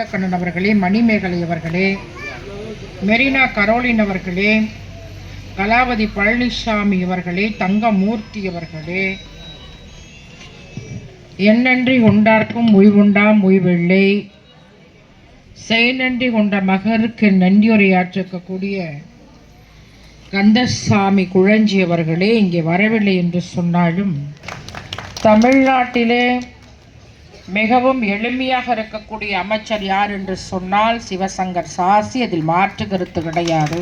நீலக்கண்ணன் அவர்களே, மணிமேகலை அவர்களே, மெரினா கரோலின் அவர்களே, கலாவதி பழனிசாமி அவர்களே, தங்கமூர்த்தி அவர்களே, என்னன்றி கொண்டார்க்கும் உய்வுண்டாம் உய்வில்லை, செய்நன்றி கொண்ட மகருக்கு நன்றியுரையாற்றக்கூடிய கந்தசாமி குழஞ்சி அவர்களே, இங்கே வரவில்லை என்று சொன்னாலும் தமிழ்நாட்டிலே மிகவும் எளிமையாக இருக்கக்கூடிய அமைச்சர் யார் என்று சொன்னால் சிவசங்கர் சாசி. அதில் மாற்று கருத்து கிடையாது.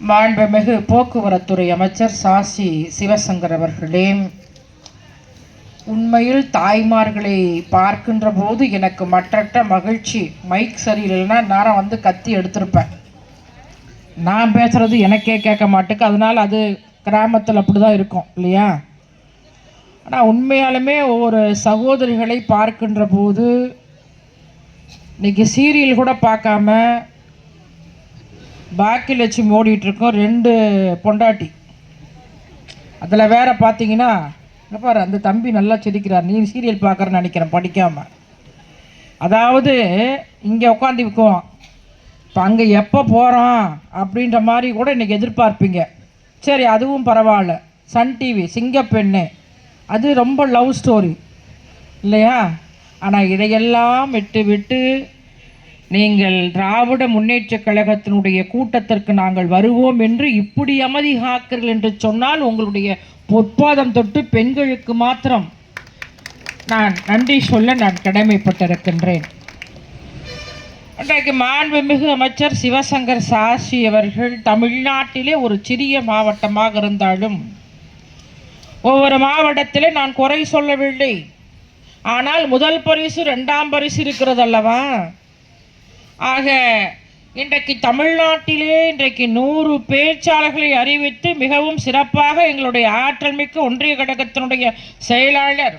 மாண்புமிகு போக்குவரத்துறை அமைச்சர் சாசி சிவசங்கர் அவர்களே, உண்மையில் தாய்மார்களை பார்க்கின்ற போது எனக்கு மற்றற்ற மகிழ்ச்சி. மைக் சரியில்லைன்னா நேரம் வந்து கத்தி எடுத்திருப்பேன். நான் பேசுகிறது எனக்கே கேட்க மாட்டேக்கு. அதனால் அது கிராமத்தில் அப்படி தான் இருக்கும் இல்லையா? ஆனால் உண்மையாலுமே ஒவ்வொரு சகோதரிகளை பார்க்கின்ற போது இன்றைக்கி சீரியல் கூட பார்க்காம பாக்கியலட்சுமி ஓடிட்டுருக்கோம். 2 பொண்டாட்டி. அதில் வேற பார்த்தீங்கன்னா இங்கே பாரு, அந்த தம்பி நல்லா சிரிக்கிறார். நீ சீரியல் பார்க்குறன்னு நினைக்கிறேன் படிக்காமல். அதாவது இங்கே உட்காந்துக்குவோம், இப்போ அங்கே எப்போ போகிறோம் அப்படின்ற மாதிரி கூட இன்றைக்கி எதிர்பார்ப்பீங்க. சரி, அதுவும் பரவாயில்ல. சன் டிவி சிங்கப்பெண்ணு, அது ரொம்ப லவ் ஸ்டோரி இல்லையா? ஆனால் இதையெல்லாம் விட்டு நீங்கள் திராவிட முன்னேற்றக் கழகத்தினுடைய கூட்டத்திற்கு நாங்கள் வருவோம் என்று இப்படி அமைதி காக்கிறீர்கள் என்று சொன்னால் உங்களுடைய பொற்பாதம் தொட்டு பெண்களுக்கு மாத்திரம் நான் நன்றி சொல்ல நான் கடமைப்பட்டிருக்கின்றேன். இன்றைக்கு மாண்புமிகு அமைச்சர் சிவசங்கர் சாசி அவர்கள் தமிழ்நாட்டிலே ஒரு சிறிய மாவட்டமாக இருந்தாலும் ஒவ்வொரு மாவட்டத்திலே நான் குறை சொல்லவில்லை. ஆனால் முதல் பரிசு 2ஆம் பரிசு இருக்கிறது அல்லவா? ஆக இன்றைக்கு தமிழ்நாட்டிலே இன்றைக்கு 100 பேச்சாளர்களை அறிவித்து மிகவும் சிறப்பாக எங்களுடைய ஆற்றல் மிக்க ஒன்றிய கழகத்தினுடைய செயலாளர்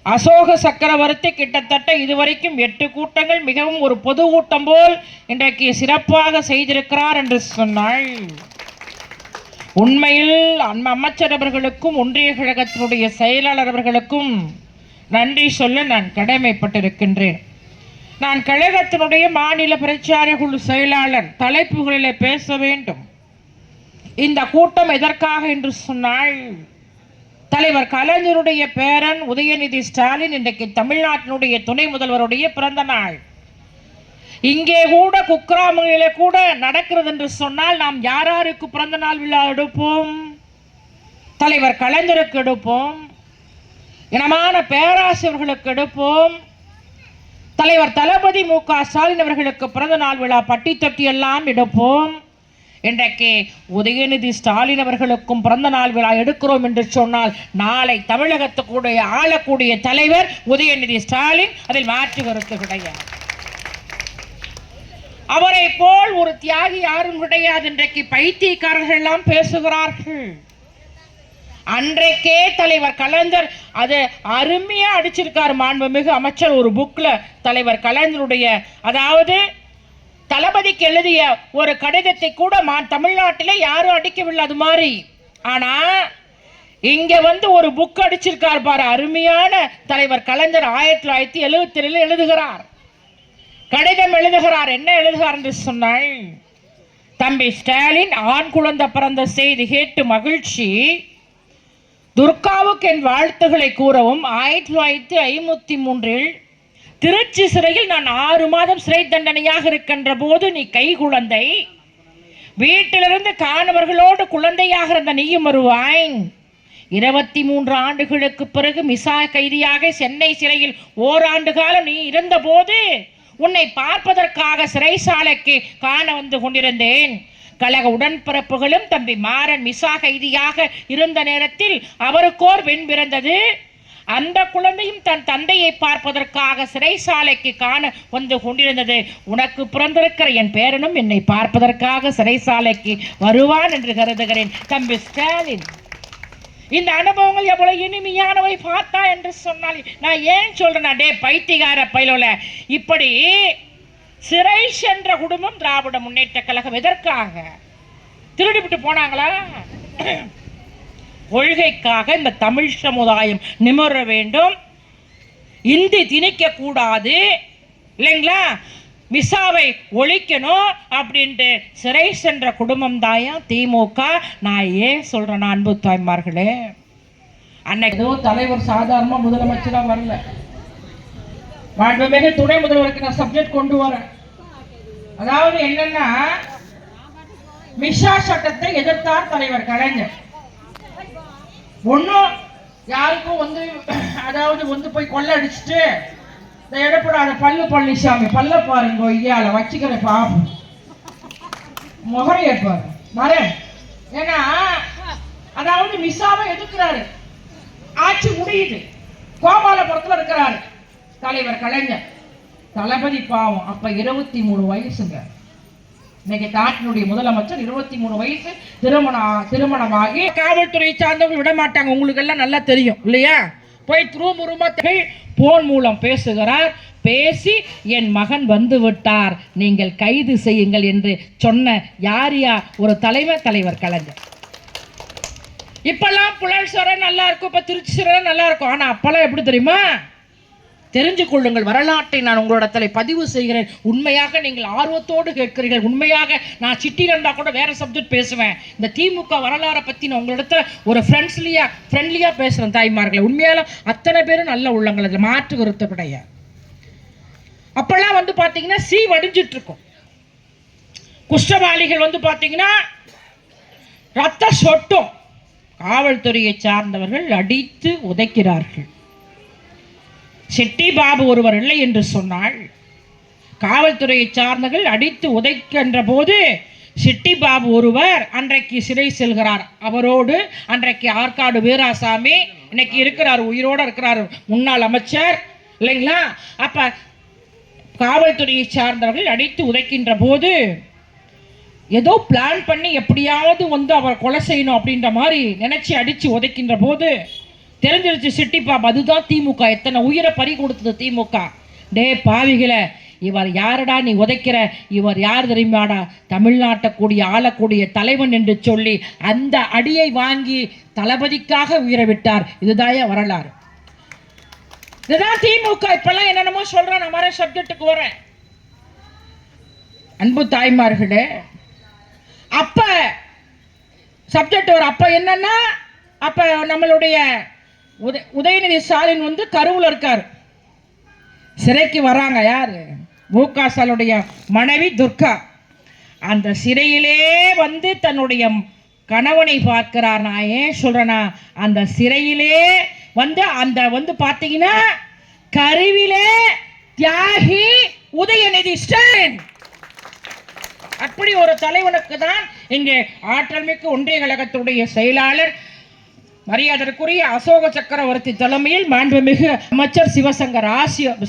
அசோக சக்கரவர்த்தி கிட்டத்தட்ட இதுவரைக்கும் 8 கூட்டங்கள் மிகவும் ஒரு பொது கூட்டம் போல் இன்றைக்கு சிறப்பாக செய்திருக்கிறார் என்று சொன்னால் உண்மையில் அமைச்சர் அவர்களுக்கும் ஒன்றிய கழகத்தினுடைய செயலாளர் அவர்களுக்கும் நன்றி சொல்ல நான் கடமைப்பட்டிருக்கின்றேன். நான் கழகத்தினுடைய மாநில பிரச்சார குழு செயலாளர் தலைப்புகளில் பேச வேண்டும். இந்த கூட்டம் எதற்காக என்று சொன்னால் தலைவர் கலைஞருடைய பேரன் உதயநிதி ஸ்டாலின் இன்றைக்கு தமிழ்நாட்டினுடைய துணை முதல்வருடைய பிறந்த நாள். இங்கே கூட குக்கிராமங்களிலே கூட நடக்கிறது என்று சொன்னால் நாம் யாராருக்கு பிறந்த நாள் விழா எடுப்போம்? தலைவர் கலைஞருக்கு எடுப்போம், இனமான பேராசிரியர்களுக்கு எடுப்போம், தலைவர் தளபதி மு.க. ஸ்டாலின் அவர்களுக்கு பிறந்த நாள் விழா பட்டி தொட்டி எல்லாம் எடுப்போம். இன்றைக்கு உதயநிதி ஸ்டாலின் அவர்களுக்கும் பிறந்த நாள் விழா எடுக்கிறோம் என்று சொன்னால் நாளை தமிழகத்துக்குடைய ஆளக்கூடிய தலைவர் உதயநிதி ஸ்டாலின், அதில் மாற்று கருத்து கிடையாது. அவரை போல் ஒரு தியாகி யாரும் கிடையாது. இன்றைக்கு பைத்தியக்காரர்கள் எல்லாம் பேசுகிறார்கள். அன்றைக்கே தலைவர் கலைஞர் அது அருமையா அடிச்சிருக்கார் மாண்புமிகு அமைச்சர் ஒரு புக்ல. தலைவர் கலைஞருடைய அதாவது தளபதிக்கு எழுதிய ஒரு கடிதத்தை கூட தமிழ்நாட்டிலே யாரும் அடிக்கவில்லை அது மாதிரி. ஆனா இங்க வந்து ஒரு புக் அடிச்சிருக்கார் பாரு, அருமையான தலைவர் கலைஞர் 1977 எழுதுகிறார், கடிதம் எழுதுகிறார். என்ன எழுதுகிறார் என்று சொன்னால், தம்பி ஸ்டாலின், ஆண் குழந்தை பிறந்த செய்தி கேட்டு மகிழ்ச்சி. துர்காவுக்கு என் வாழ்த்துக்களை கூறவும் 1953 திருச்சி சிறையில் நான் 6 மாதம் சிறை தண்டனையாக இருக்கின்ற போது நீ கை குழந்தை, வீட்டிலிருந்து காணவர்களோடு குழந்தையாக இருந்த நீயும் வருவாய். 23 ஆண்டுகளுக்கு பிறகு மிசா கைதியாக சென்னை சிறையில் ஓராண்டு காலம் நீ இருந்த போது உன்னை பார்ப்பதற்காக சிறைசாலைக்கு காண வந்து கொண்டிருந்தேன். கழக உடன்பிறப்புகளும் தம்பி மாறன் மிசா கைதியாக இருந்த நேரத்தில் அவருக்கோர் பெண் பிறந்தது. அந்த குழந்தையும் தன் தந்தையை பார்ப்பதற்காக சிறைசாலைக்கு காண வந்து கொண்டிருந்தது. உனக்கு பிறந்திருக்கிற என் பேரனும் என்னை பார்ப்பதற்காக சிறைசாலைக்கு வருவான் என்று கருதுகிறேன். தம்பி ஸ்டாலின், இந்த அனுபவங்கள் எவ்வளவு இனிமையானவை பார்த்தா என்று சொன்னால் நான் ஏன் சொல்றேன், டே பைத்திகார பயிலோல இப்படி சிறை சென்ற குடும்பம் திராவிட முன்னேற்ற கழகம் எதற்காக திருடிவிட்டு போனாங்களா? கொள்கைக்காக இந்த தமிழ் சமுதாயம் நிமிர வேண்டும். இந்தி திணிக்க கூடாது இல்லைங்களா, மிசாவை ஒழிக்கணும் அப்படின்ட்டு சிறை சென்ற குடும்பம் தாயா திமுக. நான் ஏன் சொல்றேன் அன்பு தாய்மார்களே, அன்னைக்கு தலைவர் சாதாரண முதலமைச்சரா வரல, மாண்புமிகு துணை முதல்வருக்கு நான் சப்ஜெக்ட் கொண்டு வரேன். அதாவது என்னன்னா, மிஷா சட்டத்தை எதிர்த்தார் தலைவர் கலைஞர். ஒன்னும் யாருக்கும் வந்து அதாவது வந்து போய் கொள்ள அடிச்சுட்டு இந்த எடப்படாத பழனிசாமி பல்ல பாருங்க ஐயால வச்சுக்கிற பாப்போம் முகரைய பாரு மர. ஏன்னா அதாவது மிசாவை எதிர்க்கிறாரு, ஆட்சி முடியுது, கோபாலபுரத்தில் இருக்கிறாரு தலைவர் கலைஞர். தளபதி பாவம் அப்ப 23 வயசுங்க. இன்னைக்கு நாட்டினுடைய முதலமைச்சர் 23 வயசு, திருமணமாகி காவல்துறை சார்ந்தவங்க விட மாட்டாங்க, உங்களுக்கு எல்லாம் நல்லா தெரியும் இல்லையா. போய் போன் மூலம் பேசுகிறார். பேசி என் மகன் வந்து விட்டார், நீங்கள் கைது செய்யுங்கள் என்று சொன்ன யாரியா ஒரு தலைவர் கலைஞர். இப்பெல்லாம் புழல் சிறை நல்லா இருக்கும், இப்ப திருச்சி சிறை நல்லா இருக்கும். ஆனா அப்பெல்லாம் எப்படி தெரியுமா? தெரிஞ்சு கொள்ளுங்கள், வரலாற்றை நான் உங்களிடத்துல பதிவு செய்கிறேன். உண்மையாக நீங்கள் ஆர்வத்தோடு கேட்கிறீர்கள். உண்மையாக நான் சிட்டியில் இருந்தால் கூட வேற சப்ஜெக்ட் பேசுவேன். இந்த திமுக வரலாறை பற்றி நான் உங்களிடத்துல ஒரு ஃப்ரெண்ட்லியாக பேசுகிறேன் தாய்மார்களை. உண்மையால அத்தனை பேரும் நல்ல உள்ளங்கள், அதில் மாற்று கருத்து கிடையாது. அப்பெல்லாம் வந்து பார்த்தீங்கன்னா வடிஞ்சிட்டு இருக்கும். குஷ்டவாளிகள் வந்து பார்த்தீங்கன்னா ரத்த சொட்டும். காவல்துறையை சார்ந்தவர்கள் அடித்து உதைக்கிறார்கள். செட்டி பாபு ஒருவர் இல்லை என்று சொன்னால் காவல்துறையை சார்ந்தவர்கள் அடித்து உதைக்கின்ற போது செட்டி பாபு ஒருவர் அன்றைக்கு சிறை செல்கிறார். அவரோடு அன்றைக்கு ஆற்காடு வீராசாமி இன்னைக்கு இருக்கிறார், உயிரோடு இருக்கிறார், முன்னாள் அமைச்சர் இல்லைங்களா. அப்ப காவல்துறையை சார்ந்தவர்கள் அடித்து உதைக்கின்ற போது ஏதோ பிளான் பண்ணி எப்படியாவது வந்து அவர் கொலை செய்யணும் அப்படின்ற மாதிரி நினைச்சு அடிச்சு உதைக்கின்ற போது தெரிஞ்சிருச்சு சிட்டி பாபு. அதுதான் திமுக, எத்தனை உயிரை பறி கொடுத்தது திமுக. டே பாவிகளை, இவர் யாரடா நீ உதைக்கிற, இவர் யார் தெரியுமாடா, தமிழ்நாட்டை கூடிய ஆளக்கூடிய தலைவன் என்று சொல்லி அந்த அடியை வாங்கி தளபதிக்காக உயிரை விட்டார். இதுதான் வரலாறு, இதுதான் திமுக. இப்பெல்லாம் என்னென்னமோ சொல்றேன், நான் மர சப்ஜெக்டுக்கு வரேன். அன்பு தாய்மார்களே, அப்ப சப்ஜெக்ட் வர அப்ப என்னன்னா, அப்ப நம்மளுடைய உதயநிதி ஸ்டாலின் வந்து கருவில் இருக்கார். சிறைக்கு வராங்க யாரு? மு.க. ஸ்டாலினுடைய மனைவி துர்கா. அந்த சிறையிலே வந்து தன்னுடைய கணவனை பார்க்கிறார். நான் ஏன் சொல்றேன்னா, அந்த சிறையிலே வந்து அந்த வந்து பாத்தீங்கன்னா கருவிலே தியாகி உதயநிதி ஸ்டாலின். அப்படி ஒரு தலைவனுக்கு தான் இங்கே ஆற்றல் மிக்க ஒன்றிய கழகத்துடைய செயலாளர் மரியாதைக்குரிய அசோக சக்கரவர்த்தி தலைமையில் மாண்புமிகு அமைச்சர் சிவசங்கர்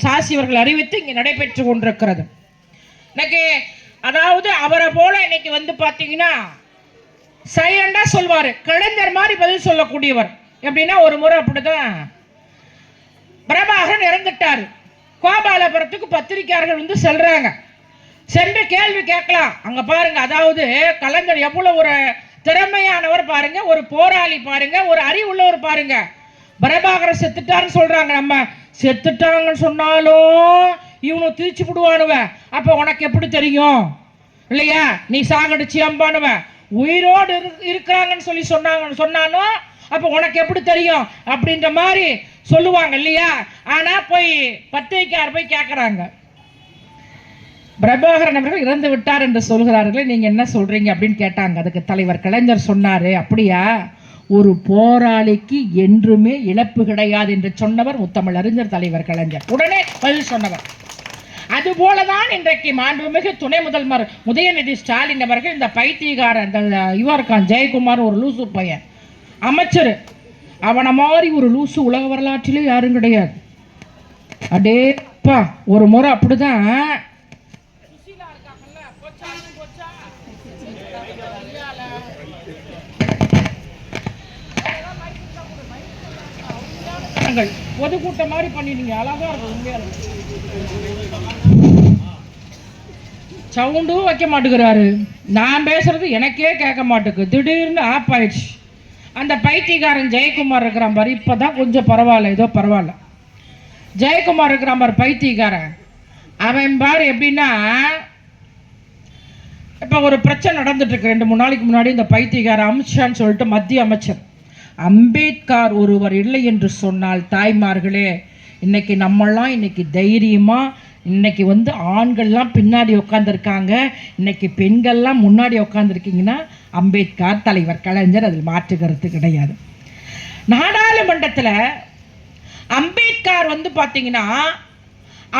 சாசி அவர்கள் அறிவித்து இங்கே நடைபெற்று கொண்டிருக்கிறது. இன்னைக்கு அதாவது அவரை போல இன்னைக்கு வந்து பாத்தீங்கன்னா சைலண்டா சொல்வாரு, கலைஞர் மாதிரி பதில் சொல்லக்கூடியவர். எப்படின்னா ஒரு முறை அப்படிதான் பிரபாகரன் இறந்துட்டாரு. கோபாலபுரத்துக்கு பத்திரிகையாளர்கள் வந்து செல்றாங்க. சென்று கேள்வி கேட்கலாம். அங்க பாருங்க, அதாவது கலைஞர் எவ்வளவு ஒரு திறமையானவர் பாருங்க, ஒரு போராளி பாருங்க, ஒரு அறிவுள்ளவர் பாருங்க. பிரபாகரன் செத்துட்டாருன்னு சொல்றாங்க. நம்ம செத்துட்டாங்கன்னு சொன்னாலும் இவனு திருச்சி விடுவானுவ. அப்ப உனக்கு எப்படி தெரியும் இல்லையா? நீ சாகடிச்சு அம்பானுவ. உயிரோடு இருக்கிறாங்கன்னு சொல்லி சொன்னானோ அப்ப உனக்கு எப்படி தெரியும் அப்படின்ற மாதிரி சொல்லுவாங்க இல்லையா? ஆனா போய் பத்திரிக்கையார் போய் கேட்கறாங்க, பிரபாகரன் அவர்கள் இறந்து விட்டார் என்று சொல்கிறார்களே, நீங்க என்ன சொல்றீங்க அப்படின்னு கேட்டாங்க. அதுக்கு தலைவர் கலைஞர் சொன்னாரு, அப்படியா, ஒரு போராளிக்கு என்றுமே இழப்பு கிடையாது என்று சொன்னவர் முத்தமிழ் அறிஞர் தலைவர் கலைஞர். உடனே பதில் சொன்னவர். அதுபோலதான் இன்றைக்கு மாண்புமிகு துணை முதல்வர் உதயநிதி ஸ்டாலின் அவர்கள் இந்த பைத்தியக்காரன் இவருக்கான் ஜெயக்குமார் ஒரு லூசு பையன் அமைச்சர், அவனை மாதிரி ஒரு லூசு உலக வரலாற்றிலே யாரும் கிடையாது. அடேப்பா, ஒரு முறை அப்படிதான் பொதுக்கூட்டம் மாதிரி பண்ணிட்டீங்க. அழகா இருக்கும். உண்மையால சவுண்டும் வைக்க மாட்டேங்கிறாரு. நான் பேசுறது எனக்கே கேட்க மாட்டேங்குது. திடீர்னு ஆப் ஆயிடுச்சு. அந்த பைத்தியக்காரன் ஜெயக்குமார் இருக்கிறான் பாரு, இப்பதான் கொஞ்சம் பரவாயில்ல, ஏதோ பரவாயில்ல. ஜெயக்குமார் இருக்கிறான் பாரு பைத்தியக்காரன், அவன் பாரு எப்படின்னா, இப்போ ஒரு பிரச்சனை நடந்துட்டு இருக்கு. 2-3 நாளைக்கு முன்னாடி இந்த பைத்தியக்கார அமித்ஷான்னு சொல்லிட்டு மத்திய அமைச்சர், அம்பேத்கர் ஒருவர் இல்லை என்று சொன்னால் தாய்மார்களே, இன்னைக்கு நம்மளாம் இன்னைக்கு தைரியமாக இன்னைக்கு ஆண்கள்லாம் பின்னாடி உட்காந்துருக்காங்க, இன்னைக்கு பெண்கள்லாம் முன்னாடி உட்காந்துருக்கீங்கன்னா அம்பேத்கர் தலைவர் கலைஞர், அதில் மாற்று கருத்து கிடையாது. நாடாளுமன்றத்தில் அம்பேத்கர் பார்த்தீங்கன்னா,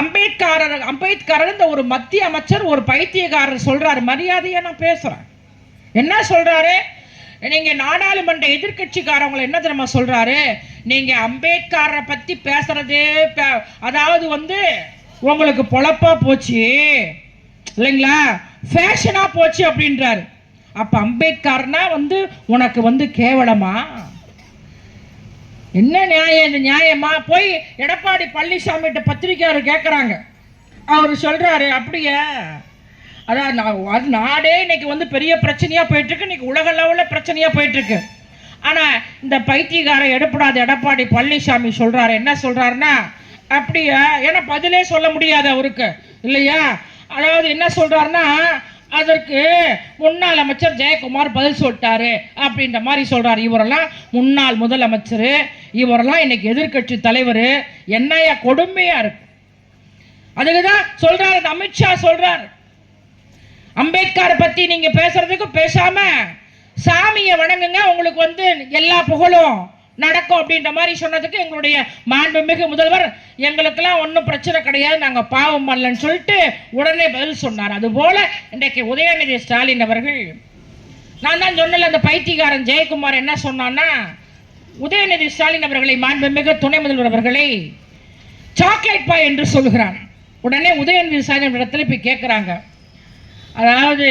அம்பேத்கர் இந்த ஒரு மத்திய அமைச்சர் ஒரு பைத்தியக்காரர் சொல்றாரு, மரியாதையா நான் பேசுறேன். என்ன சொல்றாரு? நீங்க நாடாளுமன்ற எதிர்கட்சிக்காரவங்களை என்ன தெரியுமா சொல்றாரு? நீங்க அம்பேத்கரை பத்தி பேசுறதே அதாவது உங்களுக்கு பொழப்பா போச்சு இல்லைங்களா, ஃபேஷனா போச்சு அப்படின்றாரு. அப்ப அம்பேத்கர்னா உனக்கு கேவலமா? என்ன நியாயம்? இந்த நியாயமா? போய் எடப்பாடி பழனிசாமிகிட்ட பத்திரிக்கையாளர் கேட்குறாங்க. அவர் சொல்றாரு, அப்படியே அதான் நாடே இன்னைக்கு பெரிய பிரச்சனையா போயிட்டு இருக்கு, இன்னைக்கு உலக லெவலில் பிரச்சனையா போயிட்டு இருக்கு. ஆனா இந்த பைத்தியக்காரன் எடப்பாடி பழனிசாமி சொல்றாரு, என்ன சொல்றாருன்னா, அப்படியா? ஏன்னா பதிலே சொல்ல முடியாது அவருக்கு இல்லையா. அதாவது என்ன சொல்றாருன்னா, அதற்கு முன்னாள் அமைச்சர் ஜெயக்குமார் பதில் சொல்லிட்டாரு அப்படின்ற மாதிரி சொல்றாரு. இவரெல்லாம் முன்னாள் முதலமைச்சர், இவரெல்லாம் இன்னைக்கு எதிர்கட்சி தலைவர், என்னையா கொடுமையா இருக்கு. அதுக்குதான் சொல்றாரு அமித்ஷா சொல்றாரு, அம்பேத்கரை பத்தி நீங்க பேசுறதுக்கு பேசாம சாமியை வணங்குங்க, உங்களுக்கு எல்லா புகழும் நடக்கும் அப்படின்ற மாதிரி சொன்னதுக்கு எங்களுடைய மாண்புமிகு முதல்வர், எங்களுக்கெல்லாம் ஒன்றும் பிரச்சனை கிடையாது, நாங்கள் பாவம் பண்ணலன்னு சொல்லிட்டு உடனே பதில் சொன்னார். அதுபோல இன்றைக்கு உதயநிதி ஸ்டாலின் அவர்கள், நான் தான் சொன்னல அந்த பைத்தியக்காரன் ஜெயக்குமார் என்ன சொன்னான்னா, உதயநிதி ஸ்டாலின் அவர்களை, மாண்புமிகு துணை முதல்வர் அவர்களை சாக்லேட் பாய் என்று சொல்கிறான். உடனே உதயநிதி ஸ்டாலின் இடத்துல போய் கேட்குறாங்க, அதாவது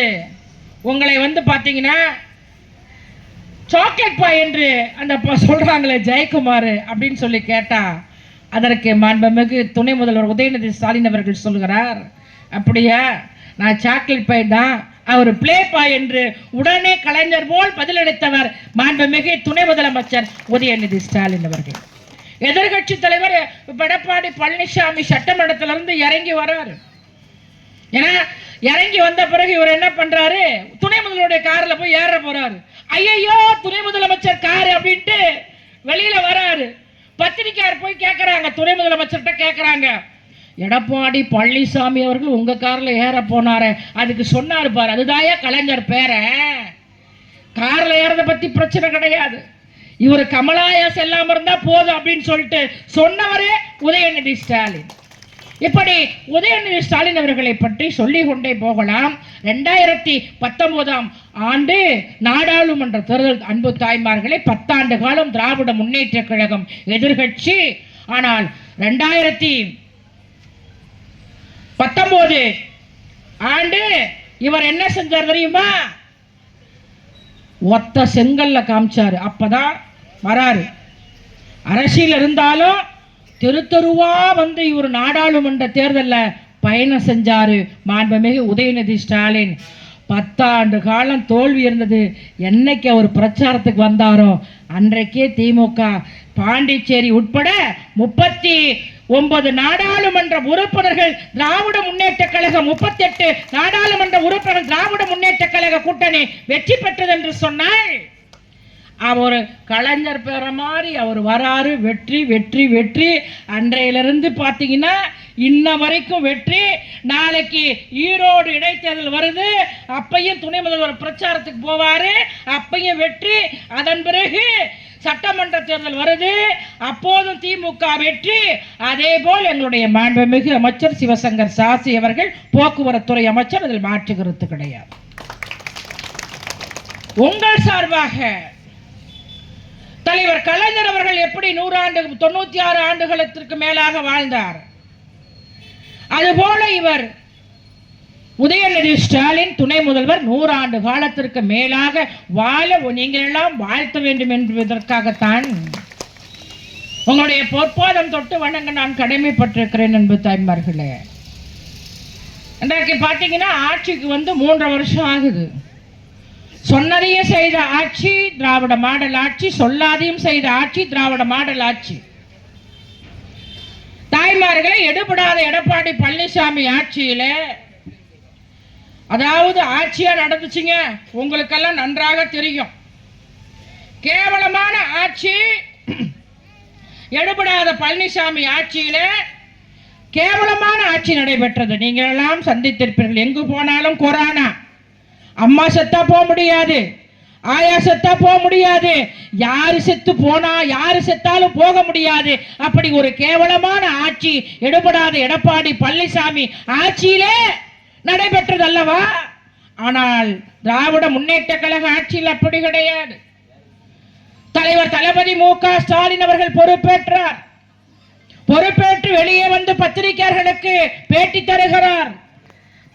உங்களை பார்த்தீங்கன்னா சாக்லேட் பாய் என்று அந்த சொல்றாங்களே ஜெயக்குமார் அப்படின்னு சொல்லி கேட்டா, அதற்கு மாண்புமிகு துணை முதல்வர் உதயநிதி ஸ்டாலின் அவர்கள் சொல்கிறார், அப்படியா, நான் சாக்லேட் பாய் தான், அவர் பிளே பாய் என்று உடனே கலைஞர் போல் பதிலளித்தவர் மாண்புமிகு துணை முதலமைச்சர் உதயநிதி ஸ்டாலின் அவர்கள். எதிர்கட்சி தலைவர் எடப்பாடி பழனிசாமி சட்டமன்றத்திலிருந்து இறங்கி வர்றாரு. ஏன்னா இறங்கி வந்த பிறகு இவர் என்ன பண்றாரு, துணை முதல்வருடைய கார்ல போய் ஏற போறாரு. ஐயோ துணை முதலமைச்சர் கார் அப்படின்ட்டு வெளியில வராரு. பத்திரிக்கையாளர் போய் கேட்கறாங்க, துணை முதலமைச்சர்கிட்ட கேட்கறாங்க, எடப்பாடி பழனிசாமி அவர்கள் உங்க கார்ல ஏற போனாரு, அதுக்கு சொன்னாரு பாரு, அதுதாயா கலைஞர் பேர, கார்ல ஏறத பத்தி பிரச்சனை கிடையாது, இவர் கமலாயா செல்லாம இருந்தா போதும் அப்படின்னு சொல்லிட்டு சொன்னவரே உதயநிதி ஸ்டாலின். இப்படி உதயநிதி ஸ்டாலின் அவர்களை பற்றி சொல்லிக் கொண்டே போகலாம். 2019ஆம் ஆண்டு நாடாளுமன்ற தேர்தல், அன்பு தாய்மார்களை, 10 ஆண்டு காலம் திராவிட முன்னேற்ற கழகம் எதிர்கட்சி. ஆனால் 2019 ஆண்டு இவர் என்ன செஞ்சார் தெரியுமா? ஒத்த செங்கல்ல காமிச்சாரு. அப்பதான் வராரு. அரசியல் இருந்தாலும் தெருத்தருவா இவர் நாடாளுமன்ற தேர்தலில் பயணம் செஞ்சாரு மாண்புமிகு உதயநிதி ஸ்டாலின். 10 ஆண்டு காலம் தோல்வி இருந்தது. என்னைக்கு அவர் பிரச்சாரத்துக்கு வந்தாரோ அன்றைக்கே திமுக பாண்டிச்சேரி உட்பட 39 நாடாளுமன்ற உறுப்பினர்கள் திராவிட முன்னேற்ற கழகம், 38 நாடாளுமன்ற உறுப்பினர்கள் திராவிட முன்னேற்ற கழக கூட்டணி வெற்றி பெற்றது என்று சொன்னால், அவர் கலைஞர் பேர மாதிரி அவர் வராரு. வெற்றி வெற்றி வெற்றி. அன்றையிலிருந்து பார்த்தீங்கன்னா இன்ன வரைக்கும் வெற்றி. நாளைக்கு ஈரோடு இடைத்தேர்தல் வருது, அப்பையும் துணை முதல்வர் பிரச்சாரத்துக்கு போவாரு, அப்பையும் வெற்றி. அதன் பிறகு சட்டமன்ற தேர்தல் வருது, அப்போதும் திமுக வெற்றி. அதே போல் எங்களுடைய மாண்புமிகு அமைச்சர் சிவசங்கர் சாசி அவர்கள் போக்குவரத்துறை அமைச்சர், அதில் மாற்று கருத்து கிடையாது. உங்கள் சார்பாக தலைவர் கலைஞர் அவர்கள் எப்படி 96 ஆண்டுகளுக்கு மேலாக வாழ்ந்தார், அதுபோல இவர் உதயநிதி ஸ்டாலின் துணை முதல்வர் 100 ஆண்டு காலத்திற்கு மேலாக வாழ நீங்கள் எல்லாம் வாழ்த்த வேண்டும் என்பதற்காகத்தான் உங்களுடைய பொற்பாதம் தொட்டு வணங்க நான் கடமைப்பட்டிருக்கிறேன். என்பது தாய்மார்களே, இன்றைக்கு பார்த்தீங்கன்னா ஆட்சிக்கு 3 வருஷம் ஆகுது. சொன்னதையும் செய்த ஆட்சி திராவிட மாடல் ஆட்சி, சொல்லாதையும் செய்த ஆட்சி திராவிட மாடல் ஆட்சி. தாய்மார்களை எடுபடாத எடப்பாடி பழனிசாமி ஆட்சியில, அதாவது ஆட்சியா நடந்துச்சுங்க. உங்களுக்கெல்லாம் நன்றாக தெரியும். கேவலமான ஆட்சி. எடுபடாத பழனிசாமி ஆட்சியில கேவலமான ஆட்சி நடைபெற்றது. நீங்கள் எல்லாம் சந்தித்திருப்பீர்கள். எங்கு போனாலும் கொரோனா. அம்மா செத்தா போக முடியாது, ஆயா செத்தா போக முடியாது, யாரு செத்து போனா யாரு செத்தாலும் போக முடியாது. அப்படி ஒரு கேவலமான ஆட்சி எடுபடாத எடப்பாடி பழனிசாமி ஆட்சியிலே நடைபெற்றது அல்லவா? ஆனால் திராவிட முன்னேற்ற கழக ஆட்சியில் அப்படி கிடையாது. தலைவர் தளபதி மு.க. ஸ்டாலின் அவர்கள் பொறுப்பேற்றார். பொறுப்பேற்று வெளியே வந்து பத்திரிகையாளர்களுக்கு பேட்டி தருகிறார்.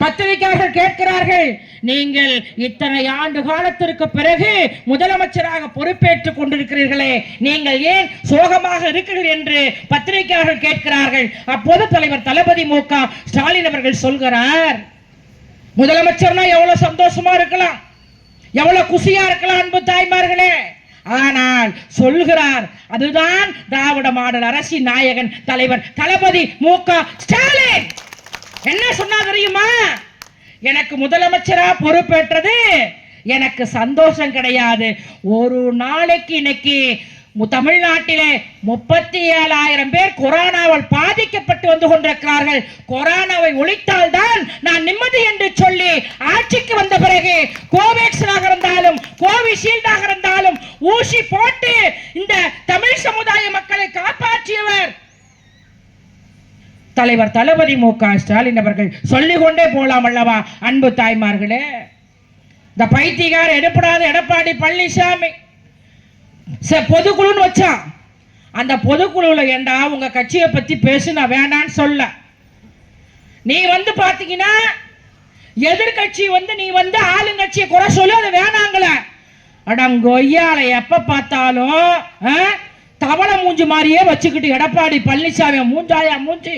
பத்திரிகையாளர்கள் கேட்கிறார்கள், நீங்கள் இத்தனை ஆண்டு காலத்திற்கு பிறகு முதலமைச்சராக பொறுப்பேற்றுக் கொண்டிருக்கிறீர்களே, நீங்கள் ஏன் சோகமாக இருக்கிறீர்கள் என்று பத்திரிகையாளர்கள் கேட்கிறார்கள். அப்போது தலைவர் தளபதி மு.க. ஸ்டாலின் அவர்கள் சொல்கிறார், முதலமைச்சர்னா எவ்வளவு சந்தோஷமா இருக்கலாம், எவ்வளவு குஷியா இருக்கலாம் அன்பு தாய்மார்களே. ஆனால் சொல்கிறார், அதுதான் திராவிட மாடல் அரசின் நாயகன் தலைவர் தளபதி மு.க. ஸ்டாலின் என்ன சொன்னா தெரியுமா? எனக்கு முதலமைச்சரா பொறுப்பேற்றது எனக்கு சந்தோஷம் கிடையாது. ஒரு நாளைக்கு இன்னைக்கு தமிழ்நாட்டிலே 37,000 பேர் கொரோனாவால் பாதிக்கப்பட்டு வந்து கொண்டிருக்கிறார்கள். கொரோனாவை ஒழித்தால் தான் நான் நிம்மதி என்று சொல்லி ஆட்சிக்கு வந்த பிறகு கோவேக்சினாக இருந்தாலும் கோவிஷீல்டாக இருந்தாலும் ஊசி போட்டு இந்த தமிழ் சமுதாய மக்களை காப்பாற்றியவர் தலைவர் தளபதி மு.க. ஸ்டாலின் அவர்கள். சொல்லிக் கொண்டே போலாம் அல்லவா அன்பு தாய்மார்களே. இந்த பைத்தியக்கார எடுப்படாத எடப்பாடி பழனிசாமி பொதுக்குழுன்னு வச்சான். அந்த பொதுக்குழுல ஏண்டா உங்க கட்சியை பத்தி பேசு, நான் வேண்டான்னு சொல்ல. நீ வந்து பாத்தீங்கன்னா எதிர்கட்சி நீ ஆளுங்கட்சியை குறை சொல்லு, அது வேணாங்கள. அடங்கொய்யால எப்ப பார்த்தாலும் தவளை மூஞ்சி மாதிரியே வச்சுக்கிட்டு எடப்பாடி பழனிசாமி மூஞ்சாயா மூஞ்சி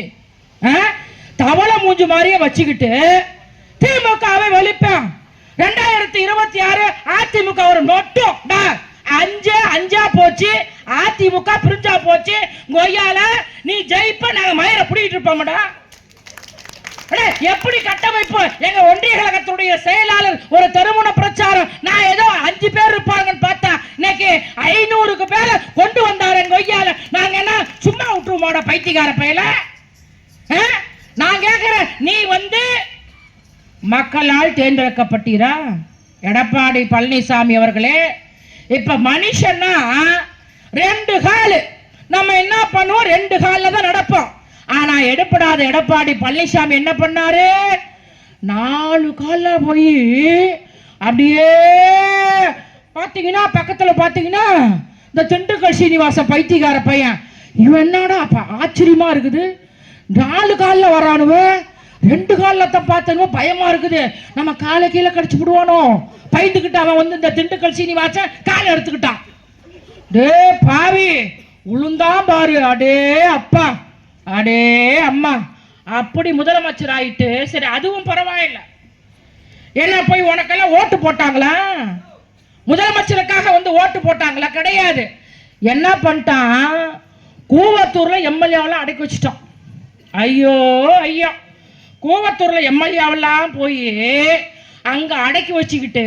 தவளை மூஞ்சி மாதிரியே வச்சுக்கிட்டு திமுகவை வெளிப்பான். 2026 அதிமுக ஒரு நொட்டும் அஞ்சா போச்சு. அதிமுக பிரிஞ்சா போச்சு. கொய்யால நீ ஜெயிப்ப நாங்க மயிரை பிடிக்கிட்டு இருப்போம்டா. எப்படி கட்டமைப்பு? எங்க ஒன்றிய கழகத்துடைய செயலாளர் ஒரு தெருமுன பிரச்சாரம், நான் ஏதோ 5 பேர் இருப்பாங்கன்னு பார்த்தா இன்னைக்கு 500க்கு மேல கொண்டு வந்தாரு கொய்யால. நாங்க என்ன சும்மா விட்டுருவோட பைத்தியக்கார பையல? நான் கேட்கிறேன், நீ மக்களால் தேர்ந்தெடுக்கப்பட்டீரா எடப்பாடி பழனிசாமி அவர்களே? இப்ப மனுஷன்னா 2 கால், நம்ம என்ன பண்ணுவோம்? 2 கால்ல தான் நடப்போம். ஆனா எடுப்படாத எடப்பாடி பழனிசாமி என்ன பண்ணாரு? 4 கால்ல போய் அப்படியே பாத்தீங்கன்னா பக்கத்துல பாத்தீங்கன்னா இந்த திண்டுக்கல் சீனிவாச பைத்தியக்கார பையன், இவன் என்னடா ஆச்சரியமா இருக்குது, 4 கால்ல வரானுவ, 2 கால்ல தான் பார்த்தனுவ, பயமா இருக்குது, நம்ம காலை கீழே கடிச்சு விடுவானோ பயந்துகிட்டு அவன் இந்த திண்டுக்கல் சீனிவாசன் காலை எடுத்துக்கிட்டான். டே பாவி உளுந்தான் பாரு, அடே அப்பா அடே அம்மா, அப்படி முதலமைச்சர் ஆயிட்டு. சரி, அதுவும் பரவாயில்லை. என்ன போய் உனக்கெல்லாம் ஓட்டு போட்டாங்களா? முதலமைச்சருக்காக ஓட்டு போட்டாங்களா? கிடையாது. என்ன பண்ணிட்டான்? கூவத்தூர்ல எம்எல்ஏவெல்லாம் அடக்கி வச்சுட்டான். ஐயோ ஐயோ, கூவத்தூர்ல எம்எல்ஏவெல்லாம் போய் அங்க அடக்கி வச்சுக்கிட்டு,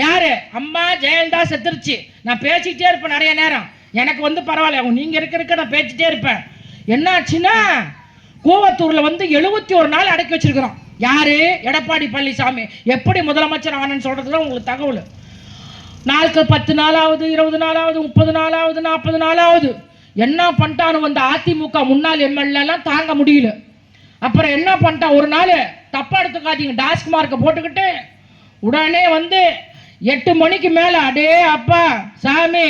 யாரு அம்மா ஜெயலலிதா செத்துருச்சு, நான் பேசிக்கிட்டே இருப்பேன் நிறைய நேரம், எனக்கு பரவாயில்ல, நீங்க இருக்க நான் பேசிட்டே இருப்பேன். என்னாச்சுன்னா கூவத்தூர்ல 71 நாள் அடக்கி வச்சிருக்கிறோம். யாரு? எடப்பாடி பழனிசாமி. எப்படி முதலமைச்சர் ஆனன்னு சொல்றதுல உங்களுக்கு தகவல். நாளுக்கு 10 நாளாவது, 20 நாளாவது, 30 நாளாவது, 40 நாளாவது என்ன பண்ணிட்டானு அதிமுக முன்னாள் எம்எல்ஏ எல்லாம் தாங்க முடியல. அப்புறம் என்ன பண்ணிட்டான்? ஒரு நாள் தப்பா எடுத்துக்காதீங்க, டாஸ்க் மார்க்கை போட்டுக்கிட்டு உடனே 8 மணிக்கு மேல, அடே அப்பா சாமி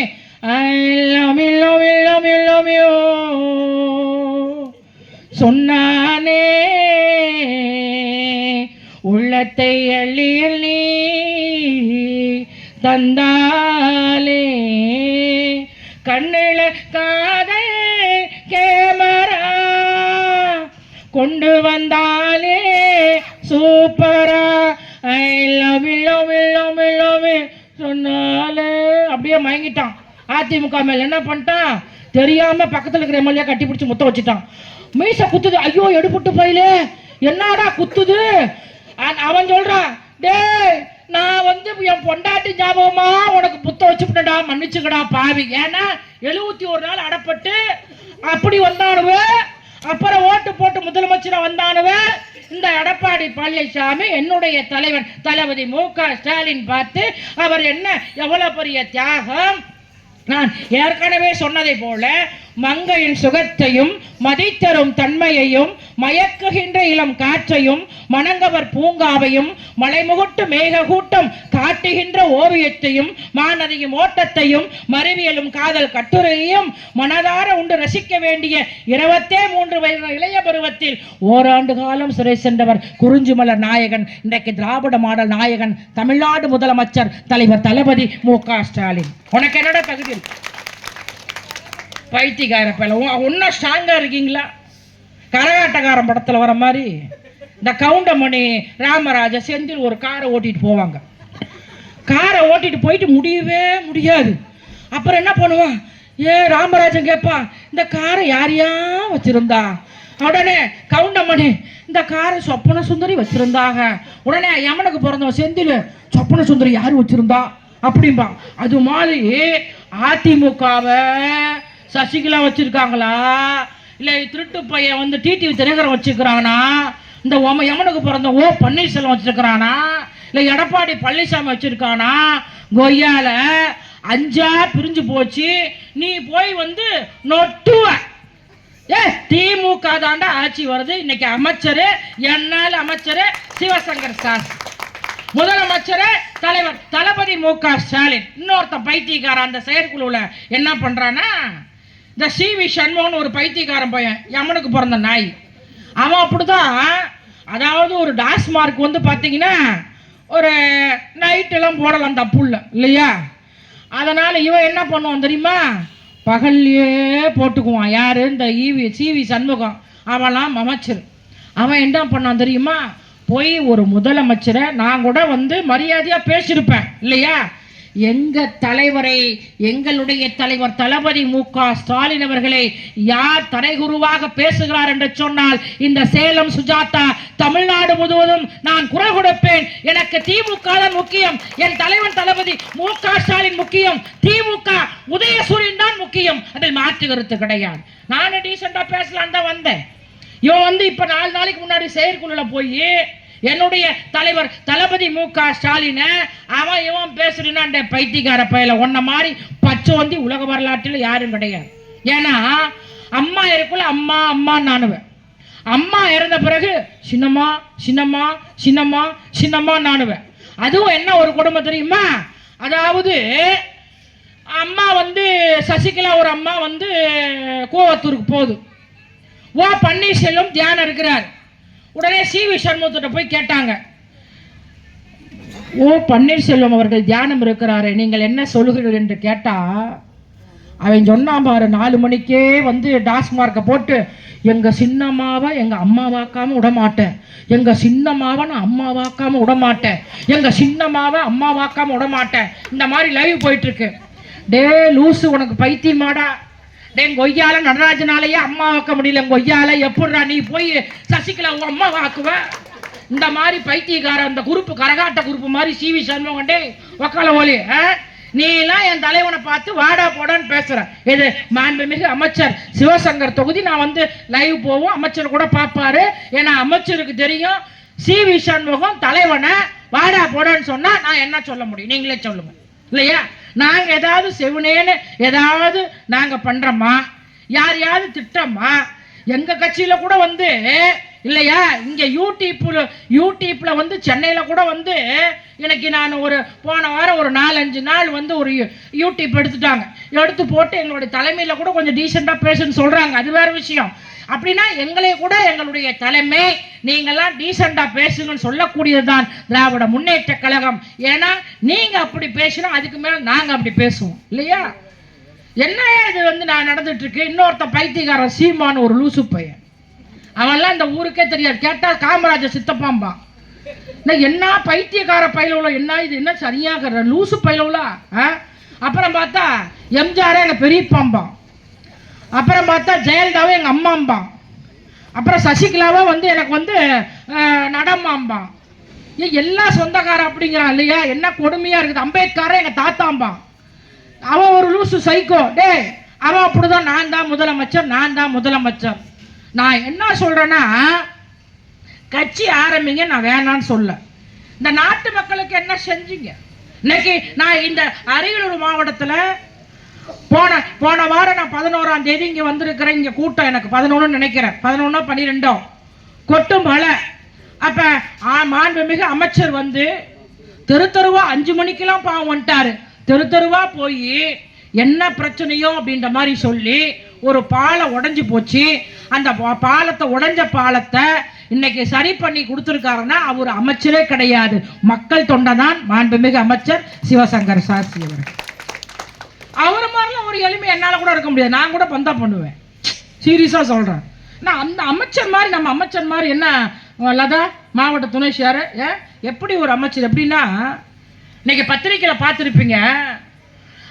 சொன்னானே உள்ளத்தை அள்ளி அள்ளி தந்தாலே கண்ணுல காதல் கேமரா கொண்டு வந்தாலே சூப்பரா I love you love you love you love you சொன்னாலே அப்படியே மயங்கிட்டான். அதிமுக மேல என்ன பண்ணிட்டான் தெரியாம பக்கத்துல இருக்கிற எம்எல்ஏ கட்டி பிடிச்சி முத்த வச்சுட்டான். மீச குத்துது. ஐயோ எடுபட்டு போயிலே, என்னடா குத்துது? அவன் சொல்றான், டேய் நான் வந்து என் பொண்டாட்டி ஞாபகமா உனக்கு புத்த வச்சுட்டா, மன்னிச்சுக்கடா பாவி. ஏன்னா 71 நாள் அடப்பட்டு அப்படி வந்தானுவ. அப்புறம் ஓட்டு போட்டு முதலமைச்சரா வந்தானுவ. இந்த எடப்பாடி பழனிசாமி என்னுடைய தலைவர் தளபதி மு.க. ஸ்டாலின் பார்த்து அவர் என்ன எவ்வளவு பெரிய தியாகம். நான் ஏற்கனவே சொன்னதை போல மங்கையின் சுகத்தையும் மதித்தரும் தன்மையையும் மயக்குகின்ற இளம் காற்றையும் மணங்கவர் பூங்காவையும் மலைமுகட்டு மேக கூட்டம் காட்டுகின்ற ஓவியத்தையும் மானதியும் ஓட்டத்தையும் மறுவியலும் காதல் கட்டுரையையும் மனதார உண்டு ரசிக்க வேண்டிய 23 வயது இளைய பருவத்தில் ஓராண்டு காலம் சிறை சென்றவர் குறிஞ்சிமலர் நாயகன், இன்றைக்கு திராவிட மாடல் நாயகன், தமிழ்நாடு முதலமைச்சர் தலைவர் தளபதி மு.க. ஸ்டாலின். உனக்கு என்னடா தகுதி? பைத்தியக்கார பையல ஒன்னா ஸ்ட்ராங்கா இருக்கீங்களா? கரகாட்டக்காரன் படத்துல வர மாதிரி இந்த கவுண்டமணி ராமராஜ செந்தில் ஒரு காரை ஓட்டிட்டு போவாங்க. காரை ஓட்டிட்டு போயிட்டு முடியவே முடியாது. அப்புறம் என்ன பண்ணுவான்? ராமராஜன் கேட்பான், இந்த காரை யாரையா வச்சிருந்தா? உடனே கவுண்டமணி, இந்த காரை சொப்பன சுந்தரி வச்சிருந்தாங்க. உடனே யமனுக்கு பிறந்தவன் செந்தில், சொப்பன சுந்தரி யாரு வச்சிருந்தா அப்படின்பா. அது மாதிரி அதிமுகவை சசிகலா வச்சிருக்காங்களா, இல்ல திருட்டு பையன் வந்து டிடிவி தினகரன் வச்சிருக்கிறானா, இந்த யமனுக்கு பிறந்த பன்னீர்செல்வம் வச்சிருக்கிறானா, இல்ல எடப்பாடி பழனிசாமி வச்சிருக்கானா? கொய்யால 5 பிரிஞ்சு போச்சு. நீ போய் வந்து நொட்டுவ. திமுக தாண்டா ஆட்சி வருது. இன்னைக்கு அமைச்சரு என்னால் அமைச்சரு சிவசங்கர் சார், முதலமைச்சர் தலைவர் தளபதி மு.க. ஸ்டாலின். இன்னொருத்த பைத்தியக்காரன் அந்த செயற்குழுல என்ன பண்றானா, இந்த சி.வி. சண்முகன் ஒரு பைத்தியக்காரன் பையன், யமனுக்கு பிறந்த நாய். அவன் அப்படிதான். அதாவது ஒரு டாஸ்மார்க் வந்து பாத்தீங்கன்னா ஒரு நைட் எல்லாம் போடலாம், தப்பு இல்லை இல்லையா? அதனால இவன் என்ன பண்ணுவான் தெரியுமா? பகல்லையே போட்டுக்குவான். யாரு? இந்த சி.வி. சண்முகம். அவெல்லாம் அமைச்சர். அவன் என்ன பண்ணான் தெரியுமா? போய் ஒரு முதலமைச்சரை நான் கூட வந்து மரியாதையா பேசியிருப்பேன் இல்லையா? எங்க தலைவரை, எங்களுடைய தலைவர் தளபதி மு.க. ஸ்டாலின் அவர்களை யார் தரைகுருவாக பேசுகிறார் என்று சொன்னால் இந்த சேலம் சுஜாதா தமிழ்நாடு முழுவதும் நான் குரல் கொடுப்பேன். எனக்கு திமுக தான் முக்கியம், என் தலைவன் தளபதி மு.க. ஸ்டாலின் முக்கியம், திமுக உதயசூரியன் தான் முக்கியம், அதில் மாற்று கருத்து கிடையாது. நானும் டீசெண்டா பேசலாம் தான் வந்தேன். இவன் வந்து இப்ப 4 நாளைக்கு முன்னாடி செயற்குழுல போய் என்னுடைய தலைவர் தளபதி மு.க. ஸ்டாலின் அவன் இவன் பேசுறான். பைத்தியக்கார பயல ஒன்ன மாதிரி பச்சை வந்து உலக வரலாற்றில் யாரும் கிடையாது. ஏன்னா அம்மா இருக்குள்ள அம்மா அம்மா நானுவேன். அம்மா இறந்த பிறகு சின்னம்மா சின்னம்மா சின்னம்மா சின்னம்மா நானுவேன். அதுவும் என்ன ஒரு குடும்பம் தெரியுமா? அதாவது அம்மா வந்து சசிகலா ஒரு அம்மா வந்து கோவத்தூருக்கு போகுது. பன்னீர்செல்வம் தியானம் இருக்கிறார். உடனே சி.வி. சண்முகத்திட்ட போய் கேட்டாங்க, பன்னீர்செல்வம் அவர்கள் தியானம் இருக்கிறாரு, நீங்கள் என்ன சொல்லுகிறீர்கள் என்று கேட்டா அவன் சொன்னான் பாரு, 4 மணிக்கே வந்து டாஸ்மார்க்கை போட்டு எங்க சின்னம்மாவை எங்க அம்மாவாக்காம விடமாட்டேன், எங்க சின்னம்மாவை நான் அம்மாவாக்காம விடமாட்டேன், எங்க சின்னம்மாவை அம்மாவாக்காம விடமாட்டேன், இந்த மாதிரி லைவ் போயிட்டு இருக்கு. டே லூசு, உனக்கு பைத்தியமாடா? கொய்யால நடராஜனாலேயே அம்மா வாக்க முடியல, கொய்யால எப்படா நீ போய் சசிகலா அம்மா வாக்குவ? இந்த மாதிரி பைத்தியக்கார அந்த குரூப் கரகாட்ட குரூப் மாதிரி சி.வி. சண்முகண்டே வக்கால ஓலி, நீ எல்லாம் என் தலைவனை பார்த்து வாடா போடான்னு பேசுற. இது மாண்புமிகு அமைச்சர் சிவசங்கர் தொகுதி. நான் வந்து லைவ் போவோம், அமைச்சர் கூட பார்ப்பாரு. ஏன்னா அமைச்சருக்கு தெரியும் சி.வி. சண்முகம் தலைவனை வாடா போடான்னு சொன்னா நான் என்ன சொல்ல முடியும்? நீங்களே சொல்லுங்க இல்லையா? நாங்க ஏதாவது செவனேன்னு ஏதாவது நாங்க பண்றோமா? யாரையாவது திட்டமா? எங்க கட்சியில கூட வந்து இல்லையா, இங்க யூடியூப்ல வந்து சென்னையில கூட வந்து எனக்கு நான் ஒரு போன வாரம் ஒரு 4-5 நாள் வந்து ஒரு யூடியூப் எடுத்துட்டாங்க. எடுத்து போட்டு எங்களுடைய தலைமையில கூட கொஞ்சம் டீசெண்டா பேசுன்னு சொல்றாங்க, அது வேற விஷயம். அப்படின்னா எங்களை கூட எங்களுடைய தலைமை நீங்கெல்லாம் டீசெண்டா பேசுங்கன்னு சொல்லக்கூடியதுதான் திராவிட முன்னேற்ற கழகம். ஏன்னா நீங்க அப்படி பேசினா அதுக்கு மேல நாங்க அப்படி பேசுவோம் இல்லையா? என்ன இது வந்து நான் நடந்துட்டு இருக்கு. இன்னொருத்த பைத்தியக்காரன் சீமான் ஒரு லூசு பையன், அவன்லாம் இந்த ஊருக்கே தெரியாது. கேட்டா காமராஜர் சித்தப்பாம்பா. என்ன பைத்தியக்கார பயிலவுல, என்ன இது, என்ன சரியாக லூசு பயிலவுல. அப்புறம் பார்த்தா எம்ஜிஆர் எங்க பெரியப்பாம்பா, அப்புறம் பார்த்தா ஜெயலலிதாவே எங்க அம்மாம்பா, அப்புறம் சசிகலாவா வந்து எனக்கு வந்து நடமாம்பா. எல்லா சொந்தக்கார அப்படிங்கிறான் இல்லையா, என்ன கொடுமையா இருக்குது. அம்பேத்கரை எங்க தாத்தாம்பா, அவன் ஒரு லூசு சைக்கோ. டே அவன் அப்படிதான், நான் தான் முதலமைச்சர், நான் தான் முதலமைச்சர். நான் என்ன சொல்றேன்னா, கட்சி ஆரம்பிங்க, நான் வேணான்னு சொல்ல. இந்த நாட்டு மக்களுக்கு என்ன செஞ்சீங்க? இன்னைக்கு நான் இந்த அரியலூர் மாவட்டத்தில் போன வாரம் நான் 11ஆம் தேதி இங்க வந்திருக்கிறேன். இங்க கூட்டம் எனக்கு 11 நினைக்கிறேன், 11 12 கொட்டும் மழை. அப்ப மாண்புமிகு அமைச்சர் வந்து தெருத்தருவா 5 மணிக்கெல்லாம் பாவம் வந்துட்டாரு. தெருத்தருவா போய் என்ன பிரச்சனையோ அப்படின்ற மாதிரி சொல்லி ஒரு பாலம் உடைஞ்சு போச்சு. அந்த பாலத்தை, உடைஞ்ச பாலத்தை இன்னைக்கு சரி பண்ணி கொடுத்துருக்காருன்னா அவர் அமைச்சரே கிடையாது, மக்கள் தொண்டதான் மாண்புமிகு அமைச்சர் சிவசங்கர் சாஸ்திரி அவர்கள். அவர் மாதிரிலாம் ஒரு எளிமை என்னால் கூட இருக்க முடியாது. நான் கூட பந்தா பண்ணுவேன், சீரியஸாக சொல்கிறேன். நான் அந்த அமைச்சர் மாதிரி, நம்ம அமைச்சர் மாதிரி என்ன லதா மாவட்ட துணை சேர எப்படி ஒரு அமைச்சர் எப்படின்னா, இன்னைக்கு பத்திரிக்கையில் பார்த்துருப்பீங்க.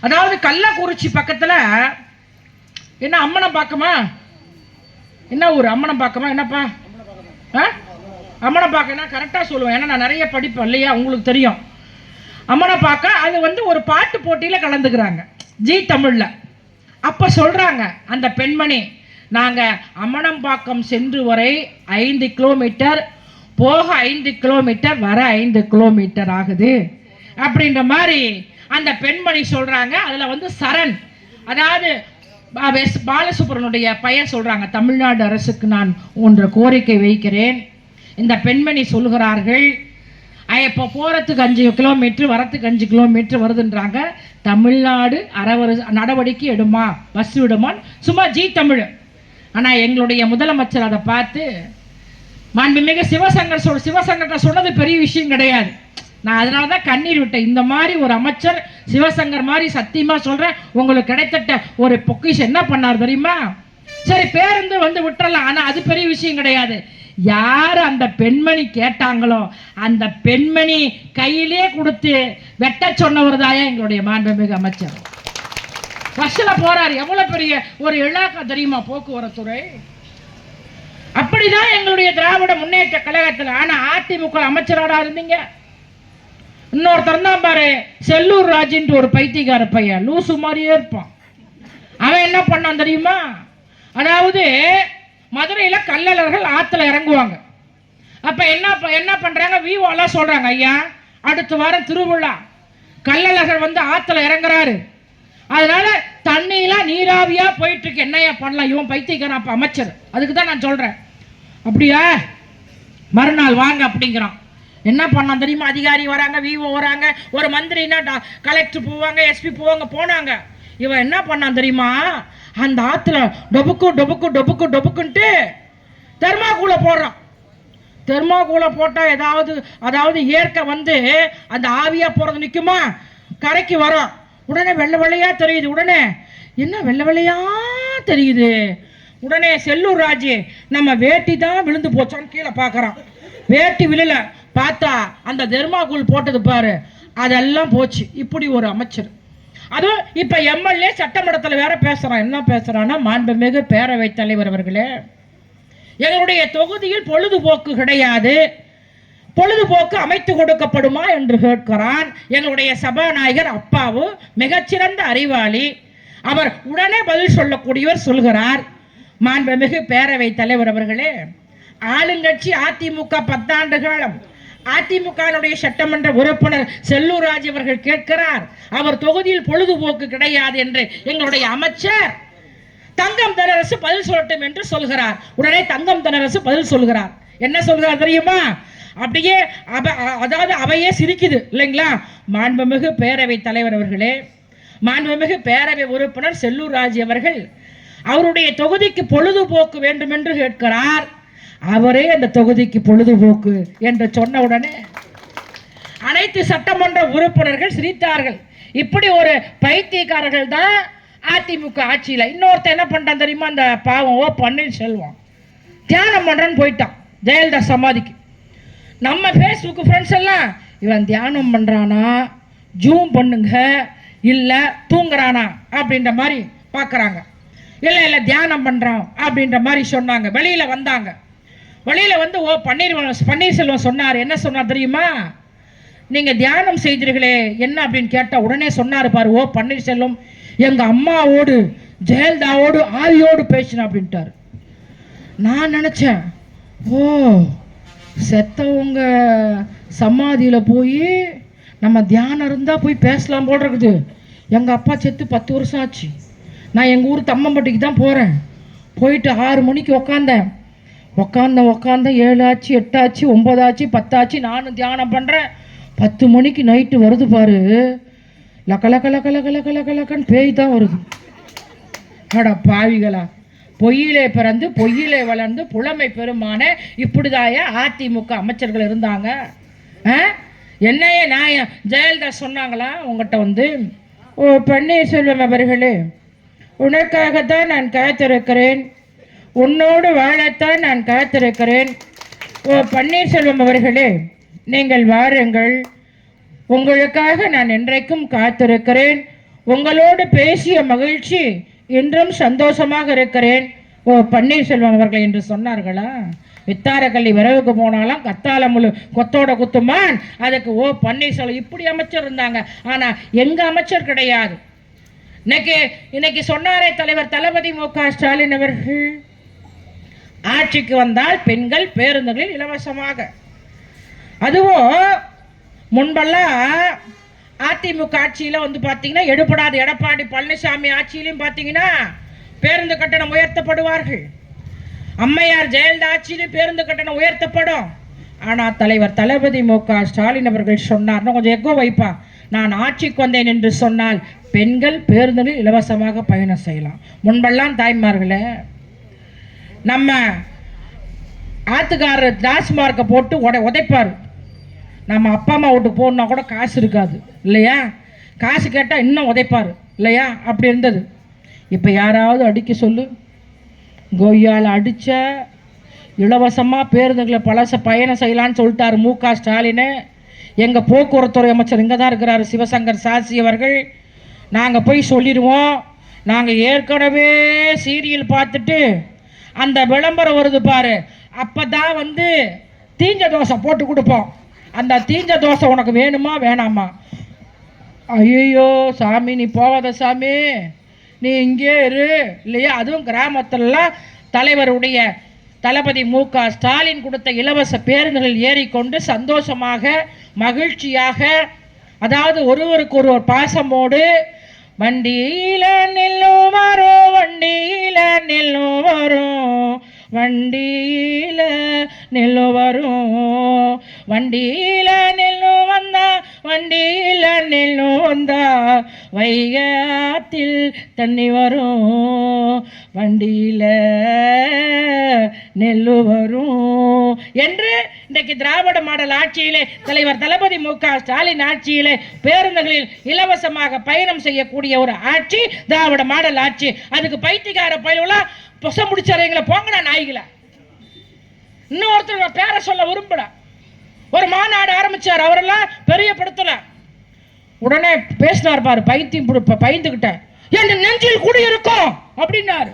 அதாவது கள்ளக்குறிச்சி பக்கத்தில் என்ன அம்மனம் பார்க்கமா, என்ன ஒரு அம்மனம் பார்க்கமா, என்னப்பா அம்மனை பார்க்கனா கரெக்டாக சொல்லுவேன், ஏன்னா நான் நிறைய படிப்பேன் இல்லையா, உங்களுக்கு தெரியும். அம்மனை பார்க்க அது வந்து ஒரு பாட்டு போட்டியில் கலந்துக்கிறாங்க ஜி தமிழில். அப்போ சொல்கிறாங்க அந்த பெண்மணி, நாங்கள் அம்மனம்பாக்கம் சென்று வரை 5 கிலோமீட்டர், போக 5 கிலோமீட்டர், வர 5 கிலோமீட்டர் ஆகுது அப்படின்ற மாதிரி அந்த பெண்மணி சொல்கிறாங்க. அதில் வந்து சரண், அதாவது பாலசுப்ரனுடைய பையன் சொல்கிறாங்க, தமிழ்நாடு அரசுக்கு நான் ஒன்று கோரிக்கை வைக்கிறேன். இந்த பெண்மணி சொல்கிறார்கள், இப்போ போகிறதுக்கு 5 கிலோமீட்டர், வரத்துக்கு 5 கிலோமீட்டர் வருதுன்றாங்க. தமிழ்நாடு நடவடிக்கை எடுமா, பஸ் விடுமான்னு சும்மா ஜி தமிழ். ஆனால் எங்களுடைய முதலமைச்சர் அதை பார்த்து மாண்புமிகு சிவசங்கர்கிட்ட சொன்னது பெரிய விஷயம் கிடையாது. நான் அதனால தான் கண்ணீர் விட்டேன். இந்த மாதிரி ஒரு அமைச்சர் சிவசங்கர் மாதிரி சத்தியமாக சொல்கிறேன், உங்களுக்கு கிடைத்தட்ட ஒரு பொக்கிஷம் என்ன பண்ணார் தெரியுமா? சரி பேருந்து வந்து விட்டுறலாம், ஆனால் அது பெரிய விஷயம் கிடையாது. யார் அந்த பெண்மணி கேட்டாங்களோ அந்த பெண்மணி கையிலே கொடுத்து வெட்ட சொன்னவர் தாயா எங்களுடைய மாண்புமிகு அமைச்சர். பஸ்ஸில் போறாரு, எவ்வளவு பெரிய ஒரு இலாக்கா தெரியுமா போக்குவரத்துறை. அப்படிதான் எங்களுடைய திராவிட முன்னேற்ற கழகத்தில். ஆனா அதிமுக அமைச்சராடா இருந்தீங்க. இன்னொருத்தர் தான் பாரு, செல்லூர் ராஜின்ற ஒரு பைத்தியக்கார பையன், லூசு மாதிரியே இருப்பான். அவன் என்ன பண்ணான் தெரியுமா? அதாவது மதுரையில கள்ளழகர்கள் ஆத்துல இறங்குவாங்க. அப்ப என்ன பண்றாங்க, விவோலாம் சொல்றாங்க, ஐயா அடுத்த வாரம் திருவிழா, கள்ளழகர் வந்து ஆத்துல இறங்குறாரு, அதனால தண்ணியெல்லாம் நீராவியா போயிட்டு இருக்கு, என்னையா பண்ணலாம்? இவன் பைத்தியக்காரன் அப்ப அமைச்சர். அதுக்கு தான் நான் சொல்றேன். அப்படியா, மறுநாள் வாங்க அப்படிங்கிறான். என்ன பண்ணான் தெரியுமா? அதிகாரி வராங்க, விஓ வராங்க, ஒரு மந்திரினா கலெக்டர் போவாங்க, எஸ்பி போவாங்க, போனாங்க. இவன் என்ன பண்ணான் தெரியுமா? அந்த ஆத்துல டொபுக்கு டொபுக்கு டொபுக்கு டொபுக்குன்ட்டு தெர்மாக்கூல போடுறான். தெர்மாக்கூல போட்டா அதாவது இயற்கை வந்து அந்த ஆவியா போறது நிக்குமா, கரைக்கு வரும். உடனே வெள்ளை வெள்ளையா தெரியுது. உடனே என்ன வெள்ளை வெள்ளையா தெரியுது? உடனே செல்லூர் ராஜு நம்ம வேட்டி தான் விழுந்து போச்சான்னு கீழே பார்க்கறான். வேட்டி விழல, பார்த்தா அந்த தெர்மாக்கூல் போட்டது பாரு, அதெல்லாம் போச்சு. இப்படி ஒரு அமைச்சர். அதுவும் இப்ப எம்எல்ஏ சட்டமன்றத்தில் வேற பேசுறான். என்ன பேசுறான்னா, மாண்புமிகு பேரவைத் தலைவர் அவர்களே, எங்களுடைய தொகுதியில் பொழுதுபோக்கு கிடையாது, பொழுதுபோக்கு அமைத்து கொடுக்கப்படுமா என்று கேட்கிறான். எங்களுடைய சபாநாயகர் அப்பாவு மிகச்சிறந்த அறிவாளி, அவர் உடனே பதில் சொல்லக்கூடியவர். சொல்கிறார், மாண்புமிகு பேரவை தலைவர் அவர்களே, ஆளுங்கட்சி அதிமுக 10 ஆண்டு காலம், அதிமுக சட்டமன்ற உறுப்பினர் செல்லூர் ராஜ் அவர்கள் கேட்கிறார், அவர் தொகுதியில் பொழுதுபோக்கு கிடையாது என்று எங்களுடைய அமைச்சர் தங்கம் தென்னரசு பதில் சொல்லட்டும் என்று சொல்கிறார். உடனே தங்கம் தென்னரசு பதில் சொல்கிறார். என்ன சொல்கிறார் தெரியுமா? அப்படியே அதாவது அவையே சிரிக்குது இல்லைங்களா? மாண்புமிகு பேரவை தலைவர் அவர்களே, மாண்புமிகு பேரவை உறுப்பினர் செல்லூர் ராஜ் அவர்கள் அவருடைய தொகுதிக்கு பொழுதுபோக்கு வேண்டும் என்று கேட்கிறார். அவரே அந்த தொகுதிக்கு பொழுதுபோக்கு என்று சொன்ன உடனே அனைத்து சட்டமன்ற உறுப்பினர்கள் சிரித்தார்கள். இப்படி ஒரு பைத்தியக்காரர்கள் தான் அதிமுக ஆட்சியில். இன்னொருத்த என்ன பண்ணிட்டான் தெரியுமா? அந்த பாவம் ஓ பன்னீர்செல்வம் தியானம் பண்றேன்னு போயிட்டான் ஜெயலலிதா சமாதிக்கு. நம்ம ஃபேஸ்புக் ஃப்ரெண்ட்ஸ் எல்லாம், இவன் தியானம் பண்றானா, ஜூம் பண்ணுங்க, இல்ல தூங்குறானா அப்படின்ற மாதிரி பார்க்கறாங்க. இல்லை இல்லை தியானம் பண்ணுறோம் அப்படின்ற மாதிரி சொன்னாங்க. வெளியில் வந்தாங்க. வெளியில் வந்து பன்னீர்செல்வம் சொன்னார். என்ன சொன்னார் தெரியுமா? நீங்கள் தியானம் செய்தீர்களே என்ன அப்படின்னு கேட்டால் உடனே சொன்னார் பாரு, பன்னீர்செல்வம் எங்கள் அம்மாவோடு ஜெயலலிதாவோடு ஆதியோடு பேசினேன் அப்படின்ட்டார். நான் நினச்சேன், செத்தவங்க சமாதியில் போய் நம்ம தியானம் இருந்தால் போய் பேசலாம் போல் இருக்குது. எங்கள் அப்பா செத்து 10 வருஷம் ஆச்சு. நான் எங்கள் ஊர் தம்மம்பட்டிக்கு தான் போகிறேன். போயிட்டு 6 மணிக்கு உக்காந்தேன். 7 ஆச்சு, 8 ஆச்சு, 9 ஆச்சு, 10 ஆச்சு. நானும் தியானம் பண்ணுறேன். 10 மணிக்கு நைட்டு வருது பாரு, லக்க லக்க லக்க லக்க லக்க லக்க லக்கன்னு பேய் தான் வருது. அட பாவிகளா, பொய்யிலே பிறந்து பொய்யிலே வளர்ந்து புலமை பெருமான இப்படிதாய அதிமுக அமைச்சர்கள் இருந்தாங்க. என்னையே நான் ஜெயலலிதா சொன்னாங்களா உங்கள்கிட்ட வந்து, பன்னீர்செல்வம் அவர்களே, உனக்காகத்தான் நான் காத்திருக்கிறேன், உன்னோடு வாழத்தான் நான் காத்திருக்கிறேன். பன்னீர்செல்வம் அவர்களே, நீங்கள் வாருங்கள், உங்களுக்காக நான் என்றைக்கும் காத்திருக்கிறேன். உங்களோடு பேசிய மகிழ்ச்சி, இன்றும் சந்தோஷமாக இருக்கிறேன். பன்னீர்செல்வம் அவர்கள் என்று சொன்னார்களா? வித்தாரக்கல்லி விரவுக்கு போனாலும் கத்தால முழு கொத்தோட குத்துமான். அதுக்கு பன்னீர்செல்வம் இப்படி அமைச்சர் இருந்தாங்க. ஆனால் எங்கள் அமைச்சர் கிடையாது. இன்னைக்கு சொன்னாரே தலைவர் தளபதி மு.க. ஸ்டாலின் அவர்கள், ஆட்சிக்கு வந்தால் பெண்கள் பேருந்துகளில் இலவசமாக. அதுவும் முன்பெல்லாம் அதிமுக ஆட்சியில் வந்து பார்த்தீங்கன்னா, எடுபடாத எடப்பாடி பழனிசாமி ஆட்சியிலையும் பார்த்தீங்கன்னா பேருந்து கட்டணம் உயர்த்தப்படுவார்கள். அம்மையார் ஜெயலலிதா ஆட்சியிலும் பேருந்து கட்டணம் உயர்த்தப்படும். ஆனால் தலைவர் தளபதி மு.க. ஸ்டாலின் அவர்கள் சொன்னார், கொஞ்சம் எக்கோ வைப்பா, நான் ஆட்சிக்கு வந்தேன் என்று சொன்னால் பெண்கள் பேருந்தில் இலவசமாக பயணம் செய்யலாம். முன்பெல்லாம் தாய்மார்களே, நம்ம ஆத்துக்காரர் டாஸ்மார்க்கை போட்டு உதைப்பார். நம்ம அப்பா அம்மா வீட்டுக்கு போகணுன்னா கூட காசு இருக்காது இல்லையா? காசு கேட்டால் இன்னும் உதைப்பார் இல்லையா? அப்படி இருந்தது. இப்போ யாராவது அடிக்க சொல்லு, கொய்யால் அடித்த இலவசமாக பேருந்துகளை பயணம் செய்யலான்னு சொல்லிட்டார் மு.க. ஸ்டாலின். எங்கள் போக்குவரத்துறை அமைச்சர் இங்கே தான் இருக்கிறார், சிவசங்கர் சாசி அவர்கள். நாங்கள் போய் சொல்லிடுவோம். நாங்கள் ஏற்கனவே சீரியல் பார்த்துட்டு அந்த விளம்பரம் வருது பாரு, அப்போ தான் வந்து தீஞ்ச தோசை போட்டு கொடுப்போம். அந்த தீஞ்ச தோசை உனக்கு வேணுமா வேணாமா? ஐயோ சாமி, நீ போகாத சாமி, நீ இங்கே இரு இல்லையா? அதுவும் கிராமத்திலலாம் தலைவருடைய தளபதி மு.க. ஸ்டாலின் கொடுத்த இலவச பேருந்துகள் ஏறிக்கொண்டு சந்தோஷமாக மகிழ்ச்சியாக, அதாவது ஒருவருக்கு ஒருவர் பாசமோடு, வண்டியில நில்லும் வரும், வண்டியில நில்லும் வரும், வண்டியில நெல்லு வரும், வண்டியில நெல்லு வந்தா, வண்டியில நெல்லு வந்தா, வைகாத்தில் தண்ணி வரும், வண்டியில நெல்லு வரும் என்று இன்றைக்கு திராவிட மாடல் ஆட்சியிலே தலைவர் தளபதி மு.க. ஸ்டாலின் ஆட்சியிலே பேருந்துகளில் இலவசமாக பயணம் செய்யக்கூடிய ஒரு ஆட்சி திராவிட மாடல் ஆட்சி. அதுக்கு பைத்தியக்கார பயிலாம் பொச முடிச்சவங்களை போங்கடா நாய்களை. இன்னொருத்தர் பேரை சொல்ல விரும்பல. ஒரு மாநாடு ஆரம்பிச்சார், அவரெல்லாம் பெரிய படுத்தல. உடனே பேசினார் பாரு, பைத்தியம் பயந்துகிட்ட, என் நெஞ்சில் குடியிருக்கும் அப்படின்னாரு.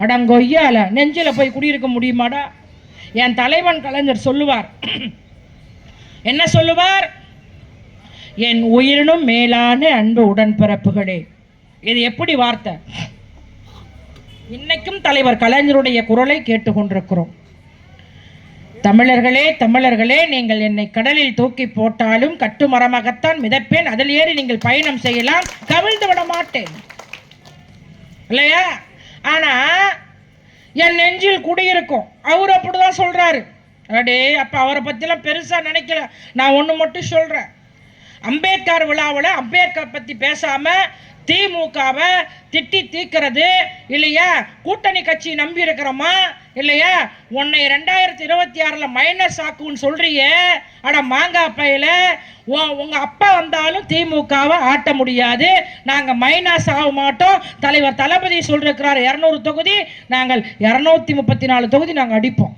அடங்கொய்யால நெஞ்சில போய் குடியிருக்க முடியுமாடா? என் தலைவன் கலைஞர் சொல்லுவார், என்ன சொல்லுவார்? என் உயிரினும் மேலான அன்பு உடன்பிறப்புகளே. இது எப்படி வார்த்தை? இன்னைக்கும் தலைவர் கலைஞருடைய குரலை கேட்டுக்கொண்டிருக்கிறோம். தமிழர்களே, தமிழர்களே, நீங்கள் என்னை கடலில் தூக்கி போட்டாலும் கட்டுமரமாகத்தான் மிதப்பேன், அதில் ஏறி நீங்கள் பயணம் செய்யலாம், கவிழ்ந்து விட மாட்டேன் இல்லையா? ஆனா என் நெஞ்சில் குடியிருக்கும். அவர் அப்படிதான் சொல்றாரு. அடே அப்ப அவரை பத்திலாம் பெருசா நினைக்கல. நான் ஒண்ணு மட்டும் சொல்றேன், அம்பேத்கர் விழாவில் அம்பேத்கர் பத்தி பேசாம திமுகவை திட்டி தீக்கிறது இல்லையா? கூட்டணி கட்சி நம்பி இருக்கிறோமா இல்லையா? உன்னை 2026 மைனஸ் ஆக்குன்னு சொல்றிய, அட மாங்காய் பையில, உங்க அப்பா வந்தாலும் திமுகவை ஆட்ட முடியாது, நாங்க மைனஸ் ஆக மாட்டோம். தலைவர் தளபதி சொல்றாரு 200 தொகுதி, நாங்கள் 234 தொகுதி நாங்கள் அடிப்போம்.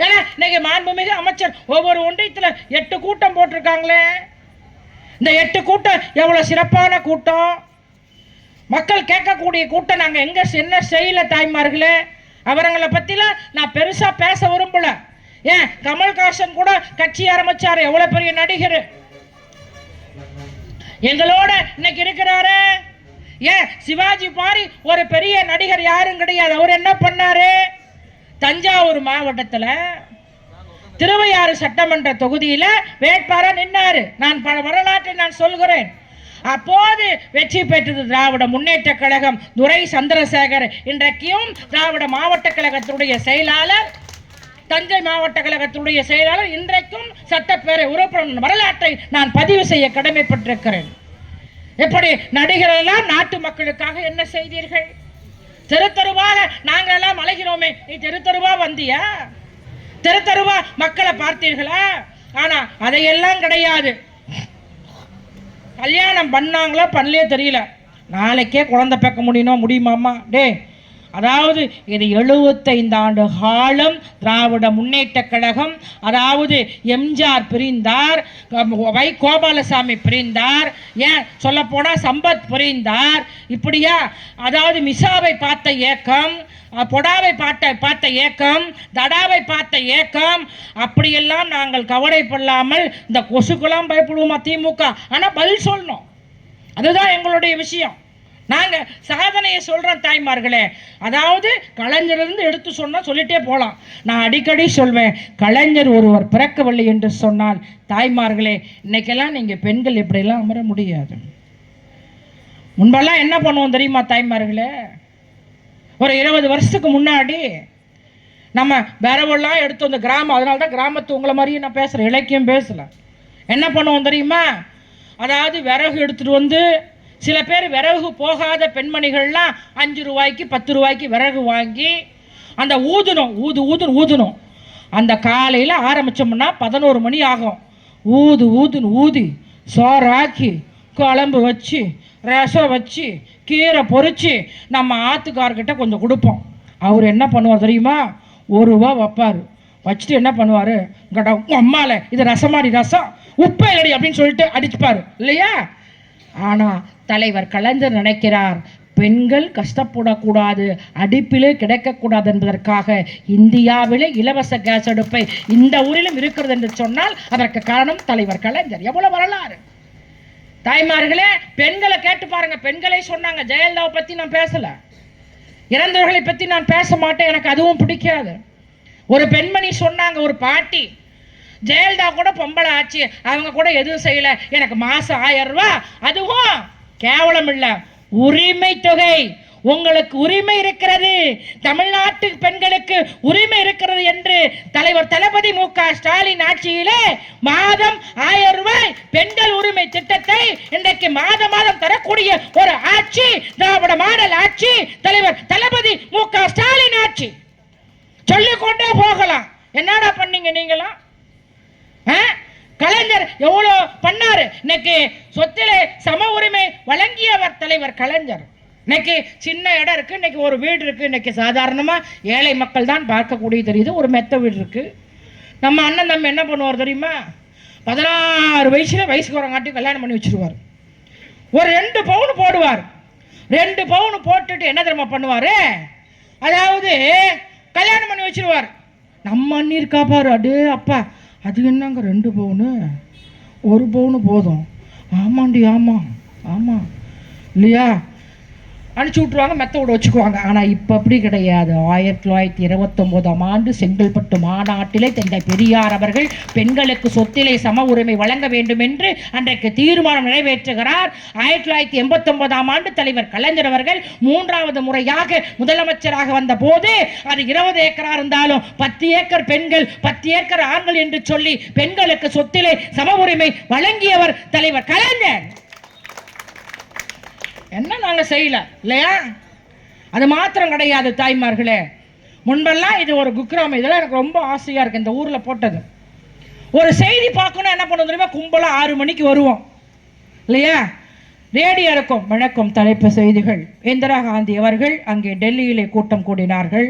ஏன்னா இன்னைக்கு மாண்புமிகு அமைச்சர் ஒவ்வொரு ஒன்றியத்துல 8 கூட்டம் போட்டிருக்காங்களே. இந்த 8 கூட்டம் எவ்வளவு சிறப்பான கூட்டம். மக்கள் கேட்கக்கூடிய கூட்டம் நாங்கள் எங்க என்ன செய்யல தாய்மார்களே. அவங்களை பற்றிலாம் நான் பெருசாக பேச விரும்பல. ஏன் கமல்ஹாசன் கூட கட்சி ஆரம்பிச்சாரு, எவ்வளவு பெரிய நடிகர் எங்களோட இன்னைக்கு இருக்கிறாரு. ஏன் சிவாஜி பாரி ஒரு பெரிய நடிகர் யாரும் கிடையாது. அவர் என்ன பண்ணாரு, தஞ்சாவூர் மாவட்டத்தில் திருவையாறு சட்டமன்ற தொகுதியில் வேட்பாளர் நின்னாரு. நான் பல வரலாற்றை நான் சொல்கிறேன். அப்போது வெற்றி பெற்றது திராவிட முன்னேற்ற கழகம். துரை சந்திரசேகர் இன்றைக்கும் திராவிட மாவட்ட கழகத்துடைய செயலாளர், தஞ்சை மாவட்ட கழகத்துடைய செயலாளர், இன்றைக்கும் சட்டப்பேரவை உறுப்பினர். வரலாற்றை நான் பதிவு செய்ய கடமைப்பட்டிருக்கிறேன். எப்படி நடிகர்கள் எல்லாம் நாட்டு மக்களுக்காக என்ன செய்தீர்கள்? தெரு தெருவாக நாங்கள் எல்லாம் அழைகிறோமே, நீ தெரு தெருவா வந்தியா? தெரு தெருவா மக்களை பார்த்தீர்களா? ஆனா அதையெல்லாம் கிடையாது. கல்யாணம் பண்ணாங்களோ பண்ணலையோ தெரியல, நாளைக்கே குழந்தை பார்க்க முடியுமாம்மா? டே, அதாவது இது 75 ஆண்டு காலம் திராவிட முன்னேற்ற கழகம். அதாவது எம்ஜிஆர் பிரிந்தார், வை கோபாலசாமி பிரிந்தார், ஏன் சொல்ல போனா சம்பத் பிரிந்தார், இப்படியா? அதாவது மிசாவை பார்த்த இயக்கம், பொடாவை பார்த்த இயக்கம், தடாவை பார்த்த இயக்கம், அப்படியெல்லாம் நாங்கள் கவலைப்படாமல் இந்த கொசுக்கெல்லாம் பயப்படுவோமா திமுக? ஆனால் பதில் சொல்லணும், அதுதான் எங்களுடைய விஷயம். நாங்கள் சாதனையை சொல்கிறோம் தாய்மார்களே. அதாவது கலைஞரிலிருந்து எடுத்து சொன்னால் சொல்லிட்டே போகலாம். நான் அடிக்கடி சொல்வேன், கலைஞர் ஒருவர் பிறக்கவில்லை என்று சொன்னால் தாய்மார்களே, இன்னைக்கெல்லாம் நீங்கள் பெண்கள் இப்படியெல்லாம் அமர முடியாது. முன்பெல்லாம் என்ன பண்ணுவோம் தெரியுமா தாய்மார்களே? ஒரு 20 வருஷத்துக்கு முன்னாடி நம்ம விரவெல்லாம் எடுத்து வந்த கிராமம், அதனால தான் கிராமத்து உங்களை மாதிரியே நான் பேசுகிறேன், இலக்கியம் பேசலை. என்ன பண்ணுவோம் தெரியுமா? அதாவது விறகு எடுத்துகிட்டு வந்து, சில பேர் விறகு போகாத பெண்மணிகள்லாம் 5 ரூபாய்க்கு 10 ரூபாய்க்கு விறகு வாங்கி அந்த ஊதணும். அந்த காலையில் ஆரம்பித்தோம்னா 11 மணி ஆகும். ஊதி சோறாக்கி குழம்பு வச்சு ரசம் வச்சு கீரை பொறிச்சு நம்ம ஆற்றுக்கார்கிட்ட கொஞ்சம் கொடுப்போம். அவர் என்ன பண்ணுவார் தெரியுமா? 1 ரூபா வைப்பார். வச்சுட்டு என்ன பண்ணுவார், கேட்டா அம்மால இது ரசமாடி ரசம், உப்பை இல்லடி அப்படின்னு சொல்லிட்டு அடிச்சுப்பார் இல்லையா? ஆனால் தலைவர் கலைஞர் நினைக்கிறார், பெண்கள் கஷ்டப்படக்கூடாது, அடுப்பிலே கிடைக்கக்கூடாது என்பதற்காக இந்தியாவிலே இலவச கேஸ் அடுப்பை இந்த ஊரிலும் இருக்கிறது என்று சொன்னால் அதற்கு காரணம் தலைவர் கலைஞர். எவ்வளவு வரலாறு தாய்மார்களே! பெண்களை கேட்டு பாருங்க. பெண்களை சொன்னாங்க. ஜெயலலிதாவை பற்றி நான் பேசல, இறந்தவர்களை பற்றி நான் பேச மாட்டேன், எனக்கு அதுவும் பிடிக்காது. ஒரு பெண்மணி சொன்னாங்க, ஒரு பாட்டி, ஜெயலலிதா கூட பொம்பளை ஆச்சு, அவங்க கூட எதுவும் செய்யல, எனக்கு மாசம் 1000 ரூபாய், அதுவும் கேவலம் இல்ல, உரிமை தொகை. உங்களுக்கு உரிமை இருக்கிறது, தமிழ்நாட்டு பெண்களுக்கு உரிமை இருக்கிறது என்று தலைவர் தளபதி மு.க. ஸ்டாலின் ஆட்சியிலே மாதம் 1000 ரூபாய் பெண்கள் உரிமை திட்டத்தை இன்றைக்கு மாதம் தரக்கூடிய ஒரு ஆட்சி திராவிட மாடல் ஆட்சி, தலைவர் தளபதி மு.க. ஸ்டாலின் ஆட்சி. சொல்லிக்கொண்டே போகலாம். என்னடா பண்ணீங்க நீங்களாம்? கலைஞர் எவ்வளவு பண்ணாரு. இன்னைக்கு சொத்திலே சம உரிமை வழங்கியவர் தலைவர் கலைஞர். இன்னைக்கு சின்ன இடம் இருக்கு, இன்னைக்கு ஒரு வீடு இருக்கு. இன்னைக்கு சாதாரணமா ஏழை மக்கள் தான் பார்க்கக்கூடிய தெரியுது, ஒரு மெத்த வீடு இருக்கு. நம்ம அண்ணன் தம்பி என்ன பண்ணுவார் தெரியுமா? 16 வயசுக்கு வரங்காட்டி கல்யாணம் பண்ணி வச்சிருவார். ஒரு 2 பவுன் போடுவார். 2 பவுன் போட்டுட்டு என்ன தெரியுமா பண்ணுவாரு? அதாவது கல்யாணம் பண்ணி வச்சிருவார். நம்ம அண்ணி இருக்கா பாரு, அடே அப்பா, அது என்னங்க 2 பவுனு, 1 பவுனு போதும். ஆமாண்டி, ஆமாம் இல்லையா? அனுப்பிச்சி விட்ருவாங்க, மெத்த விட வச்சுக்குவாங்க. ஆனால் இப்போ அப்படி கிடையாது. 1929ஆம் ஆண்டு செங்கல்பட்டு மாநாட்டிலே தந்தை பெரியார் அவர்கள் பெண்களுக்கு சொத்திலே சம உரிமை வழங்க வேண்டும் என்று அன்றைக்கு தீர்மானம் நிறைவேற்றுகிறார். 1989ஆம் ஆண்டு தலைவர் கலைஞர் அவர்கள் 3வது முறையாக முதலமைச்சராக வந்த போது அது 20 ஏக்கரா இருந்தாலும் 10 ஏக்கர் பெண்கள் 10 ஏக்கர் ஆண்கள் என்று சொல்லி பெண்களுக்கு சொத்திலே சம உரிமை வழங்கியவர் தலைவர் கலைஞர். என்ன நாங்கள் செய்யல இல்லையா? அது மாத்திரம் கிடையாது தாய்மார்களே. முன்பெல்லாம் இது ஒரு குக்கிராமம், இதெல்லாம் எனக்கு ரொம்ப ஆசையாக இருக்குது. இந்த ஊரில் போட்டது ஒரு செய்தி பார்க்கணும், என்ன பண்ண தெரியுமா? கும்பலாக 6 மணிக்கு வருவோம் இல்லையா? ரேடியோ இருக்கும், வணக்கம் தலைப்பு செய்திகள். இந்திரா காந்தி அவர்கள் அங்கே டெல்லியிலே கூட்டம் கூடினார்கள்,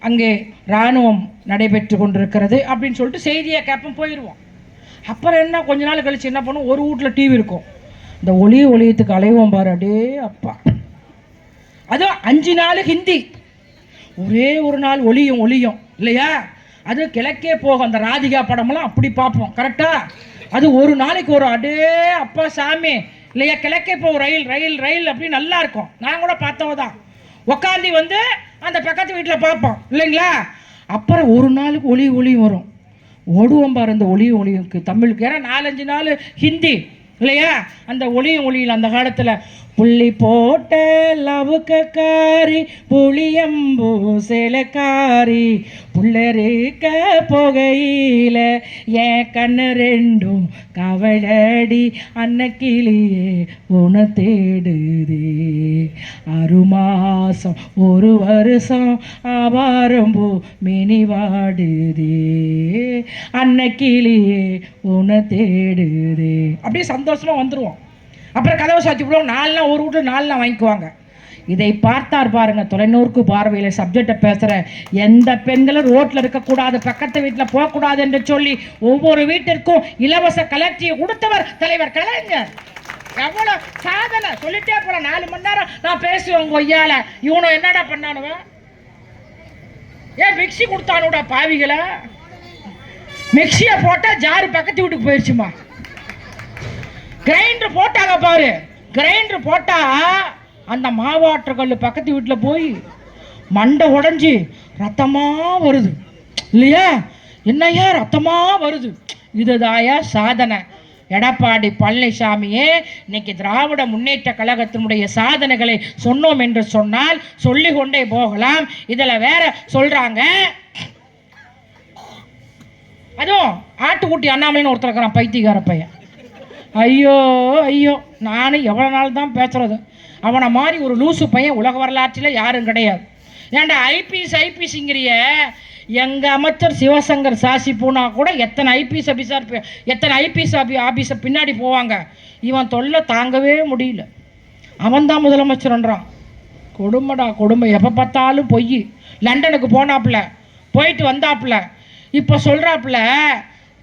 அங்கே இராணுவம் நடைபெற்று கொண்டிருக்கிறது அப்படின்னு சொல்லிட்டு செய்தியை கேட்போம், போயிடுவோம். அப்புறம் என்ன, கொஞ்ச நாள் கழிச்சு என்ன பண்ணுவோம், ஒரு வீட்டில் டிவி இருக்கும். இந்த ஒளியத்துக்கு அலைவோம் பாரு, அடே அப்பா, அதுவும் 5 நாள் ஹிந்தி, ஒரே ஒரு நாள் ஒளியும் இல்லையா? அது கிழக்கே போகும். அந்த ராதிகா படமெல்லாம் அப்படி பார்ப்போம் கரெக்டா? அது ஒரு நாளைக்கு ஒரு அடே அப்பா சாமி இல்லையா? கிழக்கே போகும் ரயில் ரயில் ரயில் அப்படி நல்லா இருக்கும். நான் கூட பார்த்தவதான் உக்காந்தி வந்து அந்த பக்கத்து வீட்டில் பார்ப்போம் இல்லைங்களா? அப்புறம் ஒரு நாளுக்கு ஒளியும் வரும். ஓடுவோம் பாரு இந்த ஒளியுக்கு தமிழுக்கு. ஏன்னா 4-5 நாள் ஹிந்தி இல்லையா? அந்த ஒளியில் அந்த காலத்தில் புள்ளி போட்ட லவுக்காரி புளியம்பூ சேலக்காரி புள்ளருக்க போகையில என் கண்ணு ரெண்டும் கவலடி அன்னக்கிளியே உன தேடுதே 6 மாசம் 1 வருஷம் ஆவாரம்பூ மினி வாடுதே அன்னக்கிளியே உன தேடுதே. அப்படியே சந்தோஷமாக வந்துடுவோம். அப்புறம் கதவை சாத்தி விடுவோம். 4 நாள் ஒரு வீட்டில் 4 நாள் வாங்கிக்குவாங்க. இதை பார்த்தார் பாருங்க தொலைநோக்கு பார்வையில் சப்ஜெக்டை பேசுகிற எந்த பெண்களும் ரோட்டில் இருக்கக்கூடாது, பக்கத்து வீட்டில் போகக்கூடாது என்று சொல்லி ஒவ்வொரு வீட்டிற்கும் இலவச கலர்ச்சியை கொடுத்தவர் தலைவர் கலைஞர். எவ்வளோ சாதனை சொல்லிட்டே போல. 4 மணி நேரம் நான் பேசுவேன் கொய்யால. இவனும் என்னடா பண்ணானுவன்? ஏன் மிக்சி கொடுத்தானுடா பாவிகளை? மிக்சியை போட்டால் ஜாரு பக்கத்து வீட்டுக்கு போயிடுச்சுமா. கிரைண்டர் போட்டாங்க பாரு, கிரைண்டர் போட்டா அந்த மாவாட்டர்கள் பக்கத்து வீட்டில் போய் மண்டை உடஞ்சி ரத்தமா வருது இல்லையா? என்னையா ரத்தமா வருது? இதுதாயா சாதனை. எடப்பாடி பழனிசாமியே இன்னைக்கு திராவிட முன்னேற்ற கழகத்தினுடைய சாதனைகளை சொன்னோம் என்று சொன்னால் சொல்லி கொண்டே போகலாம். இதுல வேற சொல்றாங்க, அதுவும் ஆட்டுக்குட்டி அண்ணாமலைன்னு ஒருத்தர் இருக்கிறான் பைத்தியக்கார பையன். ஐயோ ஐயோ, நானும் எவ்வளோ நாள் தான் பேசுறது. அவனை மாதிரி ஒரு லூசு பையன் உலக வரலாற்றில் யாரும் கிடையாது. ஏன்டா ஐபிஎஸ்ங்கிறிய எங்கள் அமைச்சர் சிவசங்கர் சாசி போனா கூட எத்தனை ஐபிஎஸ் ஆபீஸை பின்னாடி போவாங்க. இவன் தொல்லை தாங்கவே முடியல. அவன் தான் முதலமைச்சர்ன்றான். கொடுமைடா கொடுமை. எப்போ பார்த்தாலும் பொய். லண்டனுக்கு போனாப்புல, போயிட்டு வந்தாப்புல, இப்போ சொல்கிறாப்புல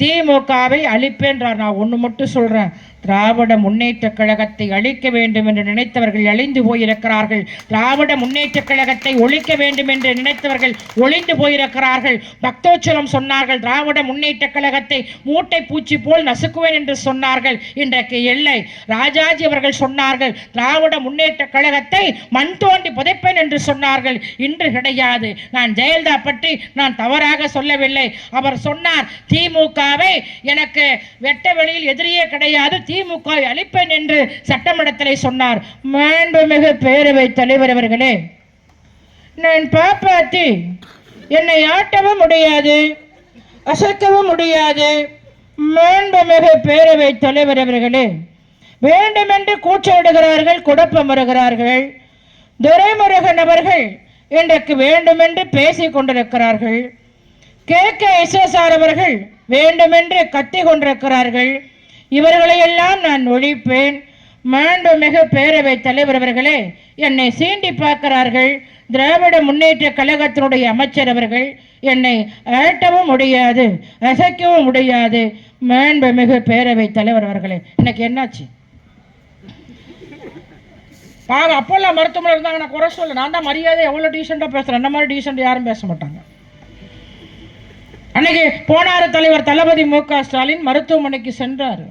திமுகவை அழிப்பேன்றார். நான் ஒன்று மட்டும் சொல்கிறேன், திராவிட முன்னேற்ற கழகத்தை அழிக்க வேண்டும் என்று நினைத்தவர்கள் அழிந்து போயிருக்கிறார்கள். திராவிட முன்னேற்ற கழகத்தை ஒழிக்க வேண்டும் என்று நினைத்தவர்கள் ஒளிந்து போயிருக்கிறார்கள். பக்தோச்சலம் சொன்னார்கள், திராவிட முன்னேற்ற கழகத்தை மூட்டை பூச்சி போல் நசுக்குவேன் என்று சொன்னார்கள். இன்றைக்கு இல்லை. ராஜாஜி அவர்கள் சொன்னார்கள், திராவிட முன்னேற்ற கழகத்தை மண் தோண்டி புதைப்பேன் என்று சொன்னார்கள். இன்று கிடையாது. நான் ஜெயலலிதா பற்றி நான் தவறாக சொல்லவில்லை. அவர் சொன்னார், திமுகவை எனக்கு வெட்ட வெளியில் எதிரியே கிடையாது, திமுக அழிப்பேன் என்று சட்டமன்றத்தில் சொன்னார். மாண்புமிகு பேரவைத் தலைவர் அவர்களே, நான் பாப்பாத்தி என்னை ஆட்டவும் முடியாது, அசைக்கவும் முடியாது. மாண்புமிகு பேரவைத் தலைவர் அவர்களே, வேண்டுமென்று கூச்சலிடுகிறார்கள், குழப்பம் வருகிறார்கள். துரைமுருகன் அவர்கள் இன்றைக்கு வேண்டுமென்று பேசிக் கொண்டிருக்கிறார்கள். KK.SSR அவர்கள் வேண்டுமென்று கத்தி கொண்டிருக்கிறார்கள். இவர்களையெல்லாம் நான் ஒழிப்பேன். மாண்புமிகு பேரவைத் தலைவர் அவர்களே, என்னை சீண்டி பார்க்கிறார்கள். திராவிட முன்னேற்ற கழகத்தினுடைய அமைச்சர் அவர்கள் என்னை ஆட்டவும் முடியாது, அசைக்கவும் முடியாது. மாண்புமிகு பேரவைத் தலைவர் அவர்களே, இன்னைக்கு என்னாச்சு? பாவம் அப்போல்லாம் மருத்துவமனை இருந்தாங்க, நான் குறை சொல்ல. நான் தான் மரியாதை எவ்வளோ டீசெண்டாக பேசுகிறேன். அந்த மாதிரி டீசெண்ட் யாரும் பேச மாட்டாங்க. அன்னைக்கு போனார் தலைவர் தளபதி MK ஸ்டாலின் மருத்துவமனைக்கு சென்றார்.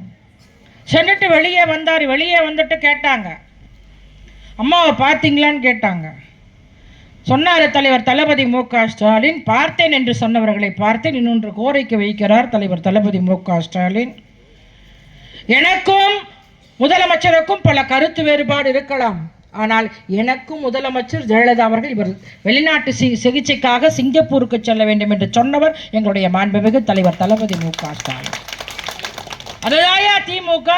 சென்றுட்டு வெளியே வந்தார். வெளியே வந்துட்டு கேட்டாங்க, அம்மாவை பார்த்தீங்களான்னு கேட்டாங்க. சொன்னார் தலைவர் தளபதி MK ஸ்டாலின், பார்த்தேன் என்று சொன்னவர்களை பார்த்தேன். இன்னொன்று கோரிக்கை வைக்கிறார் தலைவர் தளபதி MK ஸ்டாலின். எனக்கும் முதலமைச்சருக்கும் பல கருத்து வேறுபாடு இருக்கலாம், ஆனால் எனக்கும் முதலமைச்சர் ஜெயலலிதா அவர்கள் இவர் வெளிநாட்டு சிகிச்சைக்காக சிங்கப்பூருக்கு செல்ல வேண்டும் என்று சொன்னவர் எங்களுடைய மாண்புமிகு தலைவர் தளபதி MK ஸ்டாலின். அதுதாயா திமுக.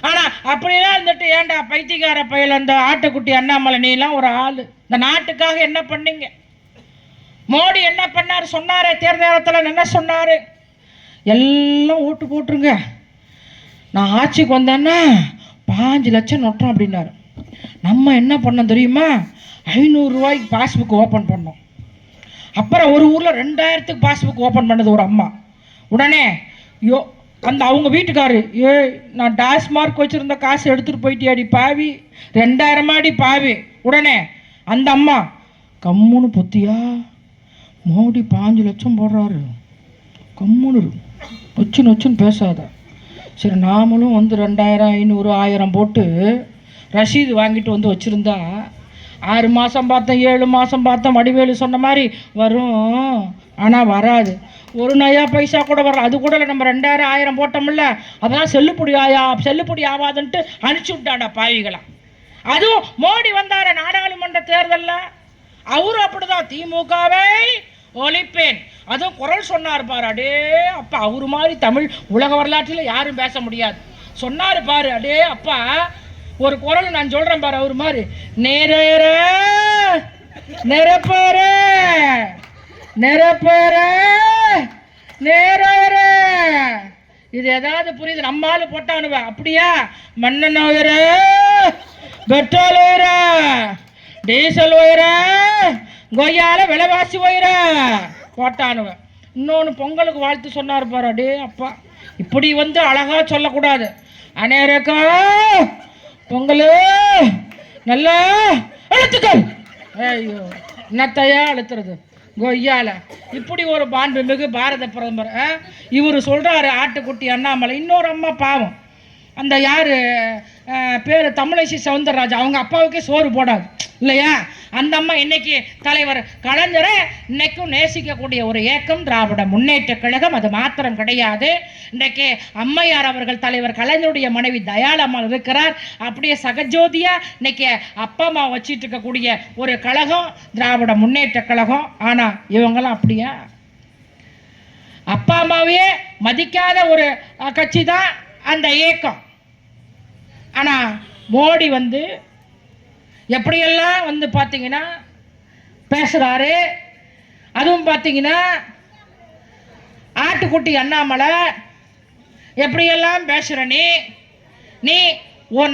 ஆனா அப்படிலாம் இருந்துட்டு ஏன்டா பைத்தியக்கார பயல் அந்த ஆட்டுக்குட்டி அண்ணாமலை நீலாம் ஒரு ஆளு, இந்த நாட்டுக்காக என்ன பண்ணீங்க? மோடி என்ன பண்ணாரு சொன்னாரு? தேர்தல் என்ன சொன்னாரு? எல்லாம் ஓட்டு போட்டுருங்க, நான் ஆட்சிக்கு வந்தேன்னா 5 லட்சம் நொட்டோம் அப்படின்னாரு. நம்ம என்ன பண்ணோம் தெரியுமா? 500 ரூபாய்க்கு பாஸ்புக் ஓப்பன் பண்ணோம். அப்புறம் ஒரு ஊரில் 2000க்கு பாஸ்புக் ஓப்பன் பண்ணது ஒரு அம்மா. உடனே அந்த அவங்க வீட்டுக்காரு, நான் டாஸ்மார்க் வச்சுருந்த காசு எடுத்துகிட்டு போயிட்டியாடி பாவி, 2000 பாவி. உடனே அந்த அம்மா கம்முன்னு பொத்தியா, மோடி 5 லட்சம் போடுறாரு, கம்முன்னு நொச்சுன்னு பேசாத. சரி நாமளும் வந்து 2000 500 1000 போட்டு ரசீது வாங்கிட்டு வந்து வச்சுருந்தா 6 மாதம் பார்த்தேன் 7 மாதம் பார்த்தேன் வடிவேலு சொன்ன மாதிரி வரும். ஆனால் வராது, ஒரு நயா பைசா கூட வரல. அது கூட நம்ம 2000 1000 போட்டோம்ல, அதெல்லாம் செல்லுபடி ஆகாதுன்ட்டு அனுப்பிச்சி விட்டாடா பாவிகளா. அதுவும் மோடி வந்தார நாடாளுமன்ற தேர்தலில் அவரும் அப்படிதான், திமுகவை ஒழிப்பேன், அதுவும் குரல் சொன்னார் பாரு. அடே அப்பா, அவரு மாதிரி தமிழ் உலக வரலாற்றில் யாரும் பேச முடியாது சொன்னார் பாரு. அடே அப்பா, ஒரு குரல் நான் சொல்றேன் பாரு, அவர் மாதிரி நேரேற நிரப்பேற நிரப்பேற நேரேற. இது ஏதாவது புரியுது? நம்மாலு போட்டானுவ அப்படியா? மண்ணெண்ண உயர, பெட்ரோல் உயர, டீசல் உயர, கொய்யால விலைவாசி உயர போட்டானுவ. இன்னொன்று பொங்கலுக்கு வாழ்த்து சொன்னார் பாரு. அடே அப்பா, இப்படி வந்து அழகா சொல்லக்கூடாது. அநேரக்கா பொங்கல் நல்லா அழுத்துக்கள். ஐயோ, என்னத்தையா அழுத்துறது கொய்யால. இப்படி ஒரு மாண்புமிகு பாரத பிரதமர் இவர் சொல்கிறாரு ஆட்டுக்குட்டி அண்ணாமலை. இன்னொரு அம்மா பாவம், அந்த யார் பேர் தமிழிசை சவுந்தரராஜன், அவங்க அப்பாவுக்கே சோறு போடாது இல்லையா? அந்த அம்மா இன்னைக்கு தலைவர் கலைஞரை இன்னைக்கும் நேசிக்கக்கூடிய ஒரு இயக்கம் திராவிட முன்னேற்ற கழகம். அது மாத்திரம் கிடையாது, இன்றைக்கு அம்மையார் அவர்கள் தலைவர் கலைஞருடைய மனைவி தயாளம்மா இருக்கிறார். அப்படியே சகஜோதியா இன்னைக்கு அப்பா அம்மா வச்சிட்டு இருக்கக்கூடிய ஒரு கழகம் திராவிட முன்னேற்ற கழகம். ஆனா இவங்கெல்லாம் அப்படியா? அப்பா அம்மாவையே மதிக்காத ஒரு கட்சி தான் அந்த இயக்கம். ஆனா மோடி வந்து எப்படியெல்லாம் வந்து பார்த்தீங்கன்னா பேசுகிறாரு. அதுவும் பார்த்தீங்கன்னா ஆட்டுக்குட்டி அண்ணாமலை எப்படியெல்லாம் பேசுகிற நீ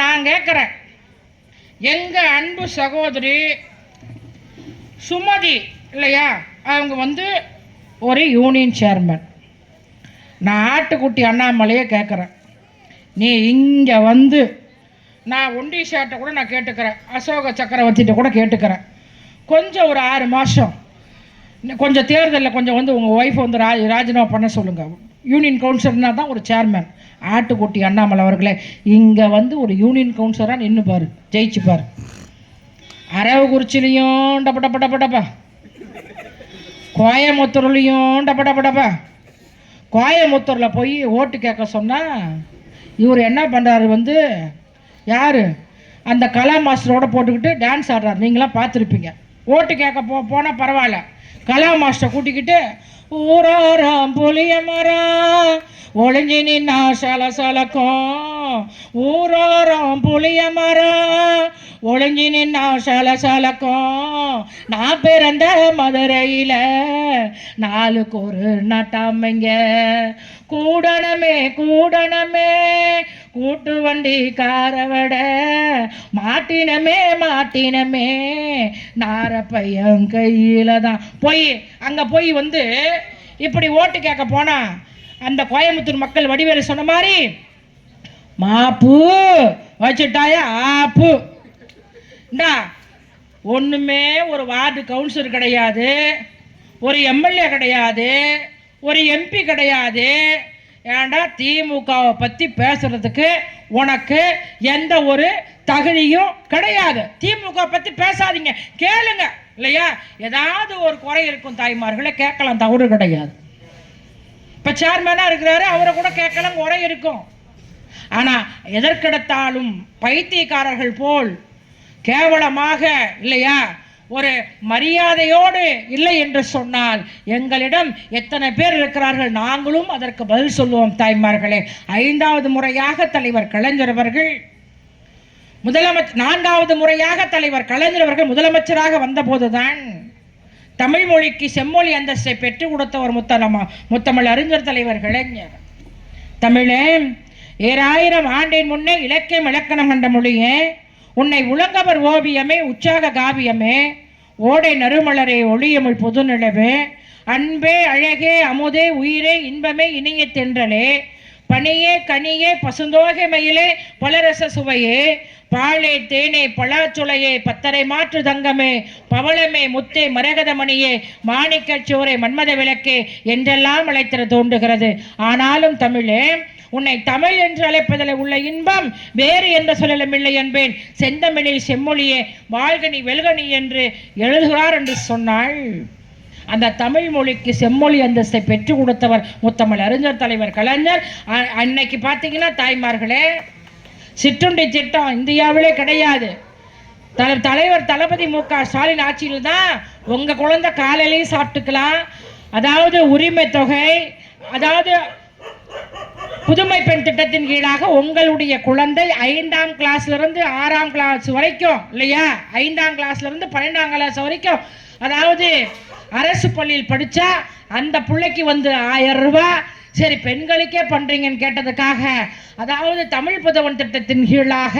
நான் கேட்குறேன், எங்கள் அன்பு சகோதரி சுமதி இல்லையா, அவங்க வந்து ஒரு யூனியன் சேர்மன். நான் ஆட்டுக்குட்டி அண்ணாமலையே கேட்குறேன், நீ இங்கே வந்து, நான் ஒண்டீஷாட்ட கூட நான் கேட்டுக்கிறேன், அசோக சக்கரவர்த்திகிட்ட கூட கேட்டுக்கிறேன், கொஞ்சம் ஒரு 6 மாதம் கொஞ்சம் தேர்தலில் கொஞ்சம் வந்து உங்கள் ஒய்ஃபை வந்து ராஜினாமா பண்ண சொல்லுங்கள். யூனியன் கவுன்சிலர்னா தான் ஒரு சேர்மேன். ஆட்டுக்குட்டி அண்ணாமலை அவர்களே, இங்கே வந்து ஒரு யூனியன் கவுன்சிலராக நின்று பாரு, ஜெயிச்சு பாரு. அரவக்குறிச்சிலையும் டப்பா, கோயமுத்தூர்லேயும் டப்பா. கோயமுத்தூரில் போய் ஓட்டு கேட்க சொன்னால் இவர் என்ன பண்ணுறாரு வந்து, யார் அந்த கலா மாஸ்டரோட போட்டுக்கிட்டு டான்ஸ் ஆடுறாரு. நீங்களாம் பார்த்துருப்பீங்க. ஓட்டு கேட்க போனால் பரவாயில்ல, கலா மாஸ்டரை கூட்டிக்கிட்டு ஊராராம் புளிய மரம் ஒளிஞ்சி நின்னா சலசலக்கும், ஊராராம் புளிய மரம் ஒளிஞ்சி நின்னா சலசலக்கும், நான் பிறந்த மதுரையில் 4க்கு ஒரு நட்டாமைங்க, கூடனமே கூட்டு வண்டி காரவட மாட்டினமே நார பையன் கையில தான். அங்கே போய் வந்து இப்படி ஓட்டு கேட்க போனா அந்த கோயம்புத்தூர் மக்கள் வடிவேலு சொன்ன மாதிரி மாப்பு வச்சுட்டாயா ஆப்பு. ஒன்றுமே ஒரு வார்டு கவுன்சிலர் கிடையாது, ஒரு எம்எல்ஏ கிடையாது, ஒரு எம்பி கிடையாது. ஏண்டா திமுகவை பற்றி பேசுறதுக்கு உனக்கு எந்த ஒரு தகுதியும் கிடையாது. திமுக பற்றி பேசாதீங்க, கேளுங்க இல்லையா? ஏதாவது ஒரு குறை இருக்கும் தாய்மார்களை கேட்கலாம், தவறு கிடையாது. இப்போ சேர்மேனாக இருக்கிறாரு, அவரை கூட கேட்கலாம், குறை இருக்கும். ஆனால் எதற்கெடுத்தாலும் பைத்தியக்காரர்கள் போல் கேவலமாக இல்லையா, ஒரு மரியாதையோடு இல்லை என்று சொன்னால் எங்களிடம் எத்தனை பேர் இருக்கிறார்கள், நாங்களும் அதற்கு பதில் சொல்லுவோம் தாய்மார்களே. 5வது முறையாக தலைவர் கலைஞர் அவர்கள் 4வது முறையாக தலைவர் கலைஞர் அவர்கள் முதலமைச்சராக வந்தபோதுதான் தமிழ் மொழிக்கு செம்மொழி அந்தஸ்தை பெற்றுக் கொடுத்த ஒரு முத்தமிழ் அறிஞர் தலைவர் கலைஞர். தமிழே 1000 ஆண்டின் முன்னே இலக்கியம் இலக்கணம் கண்ட மொழியே, உன்னை உலங்கவர் ஓவியமே உற்சாக காவியமே, ஓடை நறுமலரே ஒளியமிழ் புதுநிலவே, அன்பே அழகே அமுதே உயிரே இன்பமே இனிய தென்றலே, பனியே கனியே பசுந்தோகை மயிலே பலரச சுவையே பாலே தேனே பலாச்சுளையே பத்தரை மாற்று தங்கமே பவளமே முத்தே மரகத மணியே மாணிக்கச்சோரை மன்மத விளக்கே என்றெல்லாம் அழைத்திட தோன்றுகிறது. ஆனாலும் தமிழே, உன்னை தமிழ் என்று அழைப்பதில் உள்ள இன்பம் வேறு என்ற சொல்லலும் இல்லை என்பேன். செந்தமிழில் செம்மொழியே வாழ்கனி வெல்கனி என்று எழுதுகிறார் என்று சொன்னாள். அந்த தமிழ் மொழிக்கு செம்மொழி அந்தஸ்தை பெற்றுக் கொடுத்தவர் முத்தமிழ் அறிஞர் தலைவர் கலைஞர். அன்னைக்கு பார்த்தீங்கன்னா தாய்மார்களே, சிற்றுண்டி திட்டம் இந்தியாவிலே கிடையாது. தலைவர் தளபதி மு.க. ஸ்டாலின் ஆட்சியில் தான் உங்க குழந்தை காலையிலையும் சாப்பிட்டுக்கலாம். அதாவது உரிமை தொகை, அதாவது புதுமை பெண் திட்டத்தின் கீழாக உங்களுடைய குழந்தை 5ஆம் கிளாஸ்ல இருந்து 6ஆம் கிளாஸ் வரைக்கும், இல்லையா, 5ஆம் கிளாஸ்ல இருந்து 12ஆம் கிளாஸ் வரைக்கும், அதாவது அரசு பள்ளியில் படிச்சா அந்த பிள்ளைக்கு வந்து 1000 ரூபாய். சரி, பெண்களுக்கே பண்றீங்கன்னு கேட்டதுக்காக, அதாவது தமிழ் புதவன் திட்டத்தின் கீழாக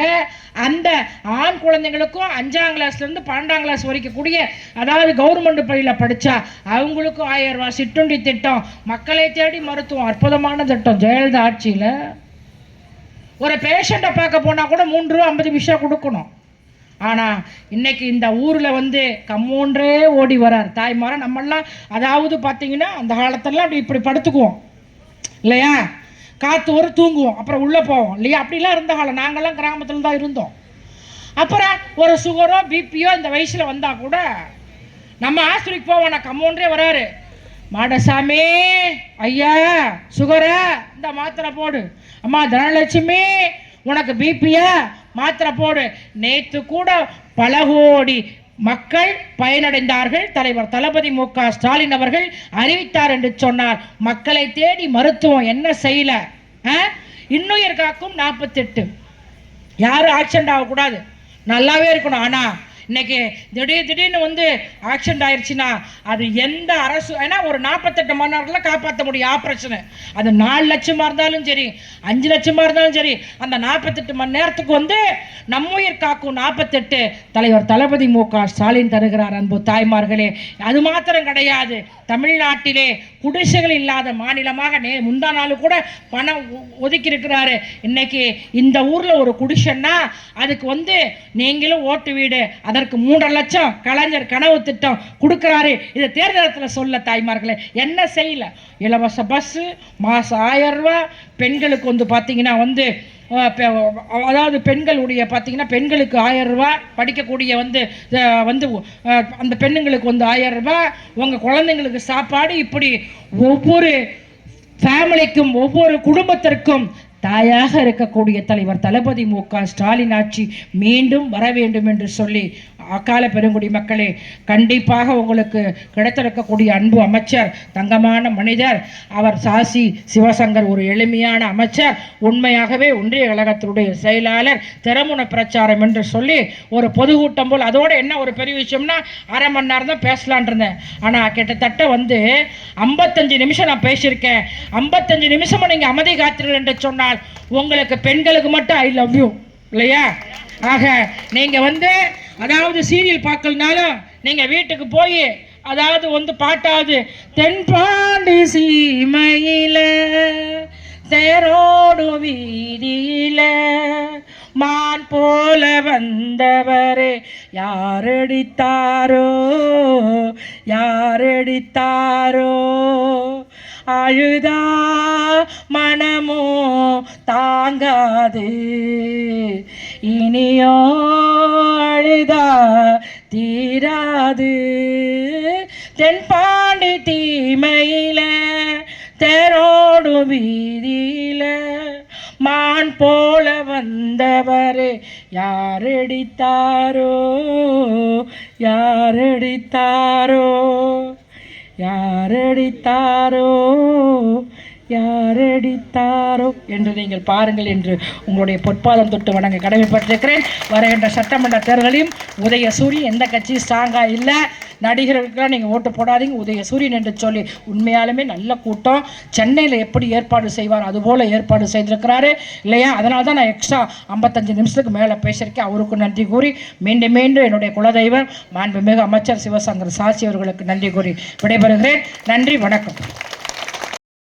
அந்த ஆண் குழந்தைங்களுக்கும் 5ஆம் கிளாஸ்ல இருந்து 12ஆம் கிளாஸ் வரைக்கும் கூடிய, அதாவது கவர்மெண்ட் பள்ளியில் படிச்சா அவங்களுக்கும் 1000 ரூபாய் சிற்றுண்டி திட்டம். மக்களை தேடி மருத்துவம், அற்புதமான திட்டம். ஜெயலலிதா ஆட்சியில் ஒரு பேஷண்ட்டை பார்க்க போனா கூட 3 ரூபா 50 பைசா கொடுக்கணும். ஆனால் இன்னைக்கு இந்த ஊரில் வந்து கம்மூன்றே ஓடி வரார் தாய்மார. நம்மெல்லாம் அதாவது பார்த்தீங்கன்னா அந்த காலத்திலலாம் அப்படி இப்படி படுத்துக்குவோம் இல்லையா, காற்று ஒரு தூங்குவோம், அப்புறம் உள்ளே போவோம் இல்லையா, அப்படிலாம் இருந்த காலம். நாங்கள்லாம் கிராமத்தில் தான் இருந்தோம். அப்புறம் ஒரு சுகரோ பிபியோ இந்த வயசில் வந்தால் கூட நம்ம ஆஸ்பத்திரிக்கு போவோம். நான் கம்மூன்றே வராரு, மாடசாமி ஐயா சுகரா இந்த மாத்திரை போடு, அம்மா தனலட்சுமி உனக்கு பிபியா மாத்திரை போடு. நேற்று கூட பல கோடி மக்கள் பயனடைந்தார்கள். தலைவர் தளபதி மு.க. ஸ்டாலின் அவர்கள் அறிவித்தார் என்று சொன்னார். மக்களை தேடி மருத்துவம் என்ன செய்யல? இன்னுயிர் காக்கும் 48. யாரும் ஆக்சிடென்ட் ஆகக்கூடாது, நல்லாவே இருக்கணும். ஆனா இன்னைக்கு திடீர்னு வந்து ஆக்சிடென்ட் ஆயிடுச்சுன்னா அது எந்த அரசு, ஏன்னா ஒரு 48 மணி நேரத்துல காப்பாற்ற முடியும் ஆப்ரேஷனு. அது 4 லட்சமா இருந்தாலும் சரி, 5 லட்சமா இருந்தாலும் சரி, அந்த 48 மணி நேரத்துக்கு வந்து நம்முயிர் காக்கும் 48 தலைவர் தளபதி மு.க. ஸ்டாலின் தருகிறார். அன்பு தாய்மார்களே, அது மாத்திரம் கிடையாது. தமிழ்நாட்டிலே குடிசைகள் இல்லாத மாநிலமாக முந்தா நாள் கூட பணம் ஒதுக்கி இருக்கிறாரு. இன்னைக்கு இந்த ஊர்ல ஒரு குடிசைன்னா அதுக்கு வந்து நீங்களும் ஓட்டு வீடு, அதற்கு 3.5 லட்சம் கலைஞர் கனவு திட்டம் கொடுக்கிறாரு. இதை தேர்தலத்தில் சொல்ல தாய்மார்களே, என்ன செய்யல? இலவச பஸ், மாசம் 1000 ரூபாய். பெண்களுக்கு வந்து பார்த்தீங்கன்னா வந்து அதாவது பெண்களுடைய பார்த்தீங்கன்னா பெண்களுக்கு 1000 ரூபாய், படிக்கக்கூடிய வந்து அந்த பெண்ணுங்களுக்கு வந்து 1000 ரூபாய், உங்கள் குழந்தைங்களுக்கு சாப்பாடு. இப்படி ஒவ்வொரு ஃபேமிலிக்கும் ஒவ்வொரு குடும்பத்திற்கும் தாயாக இருக்கக்கூடிய தலைவர் தளபதி மு.க. ஸ்டாலின் ஆட்சி மீண்டும் வர வேண்டும் என்று சொல்லி அக்கால பெருங்குடி மக்களே, கண்டிப்பாக உங்களுக்கு கிடைத்திருக்கக்கூடிய அன்பு அமைச்சர், தங்கமான மனிதர் அவர் சாசி சிவசங்கர், ஒரு எளிமையான அமைச்சர். உண்மையாகவே ஒன்றிய கழகத்தினுடைய செயலாளர். திறமுன பிரச்சாரம் என்று சொல்லி ஒரு பொதுக்கூட்டம் போல், அதோட என்ன ஒரு பெரிய விஷயம்னா 1/2 மணி நேரம் தான் பேசலான் இருந்தேன். ஆனால் கிட்டத்தட்ட வந்து 55 நிமிஷம் நான் பேசியிருக்கேன். 55 நிமிஷமும் நீங்கள் அமைதி காத்தீர்கள் என்று சொன்னால் உங்களுக்கு பெண்களுக்கு மட்டும் ஐ லவ் யூ இல்லையா? ஆக நீங்க வந்து அதாவது சீரியல் பார்க்கலனாலும் நீங்க வீட்டுக்கு போய் அதாவது வந்து பாட்டாவது, தென்பாண்டி சீமையில தேரோடு வீதியில மான் போல வந்தவரே யாரடித்தாரோ யாரடித்தாரோ, அழுதா மனமோ தாங்காது, இனியோ அழுதா தீராது. தென்பாண்டி தீமையில தேரோடு வீதியில மான் போல வந்தவரே யாரடித்தாரோ யாரடித்தாரோ யாரடித்தாரோ யாரடித்தாரோ என்று நீங்கள் பாருங்கள் என்று உங்களுடைய பொற்பாதம் தொட்டு வணங்க கடமைப்பட்டிருக்கிறேன். வருகின்ற சட்டமன்ற தேர்தலையும் உதயசூரியன் எந்த கட்சி ஸ்ட்ராங்காக இல்லை, நடிகர்களுக்கெல்லாம் நீங்கள் ஓட்டு போடாதீங்க, உதயசூரியன் என்று சொல்லி உண்மையாலுமே நல்ல கூட்டம். சென்னையில் எப்படி ஏற்பாடு செய்வார் அதுபோல் ஏற்பாடு செய்திருக்கிறாரு இல்லையா? அதனால தான் நான் எக்ஸ்ட்ரா 55 நிமிஷத்துக்கு மேலே பேசியிருக்கேன். அவருக்கு நன்றி கூறி மீண்டும் மீண்டும் என்னுடைய குலதெய்வம் மாண்புமிகு அமைச்சர் சிவசங்கர் சாட்சி அவர்களுக்கு நன்றி கூறி விடைபெறுகிறேன். நன்றி, வணக்கம்.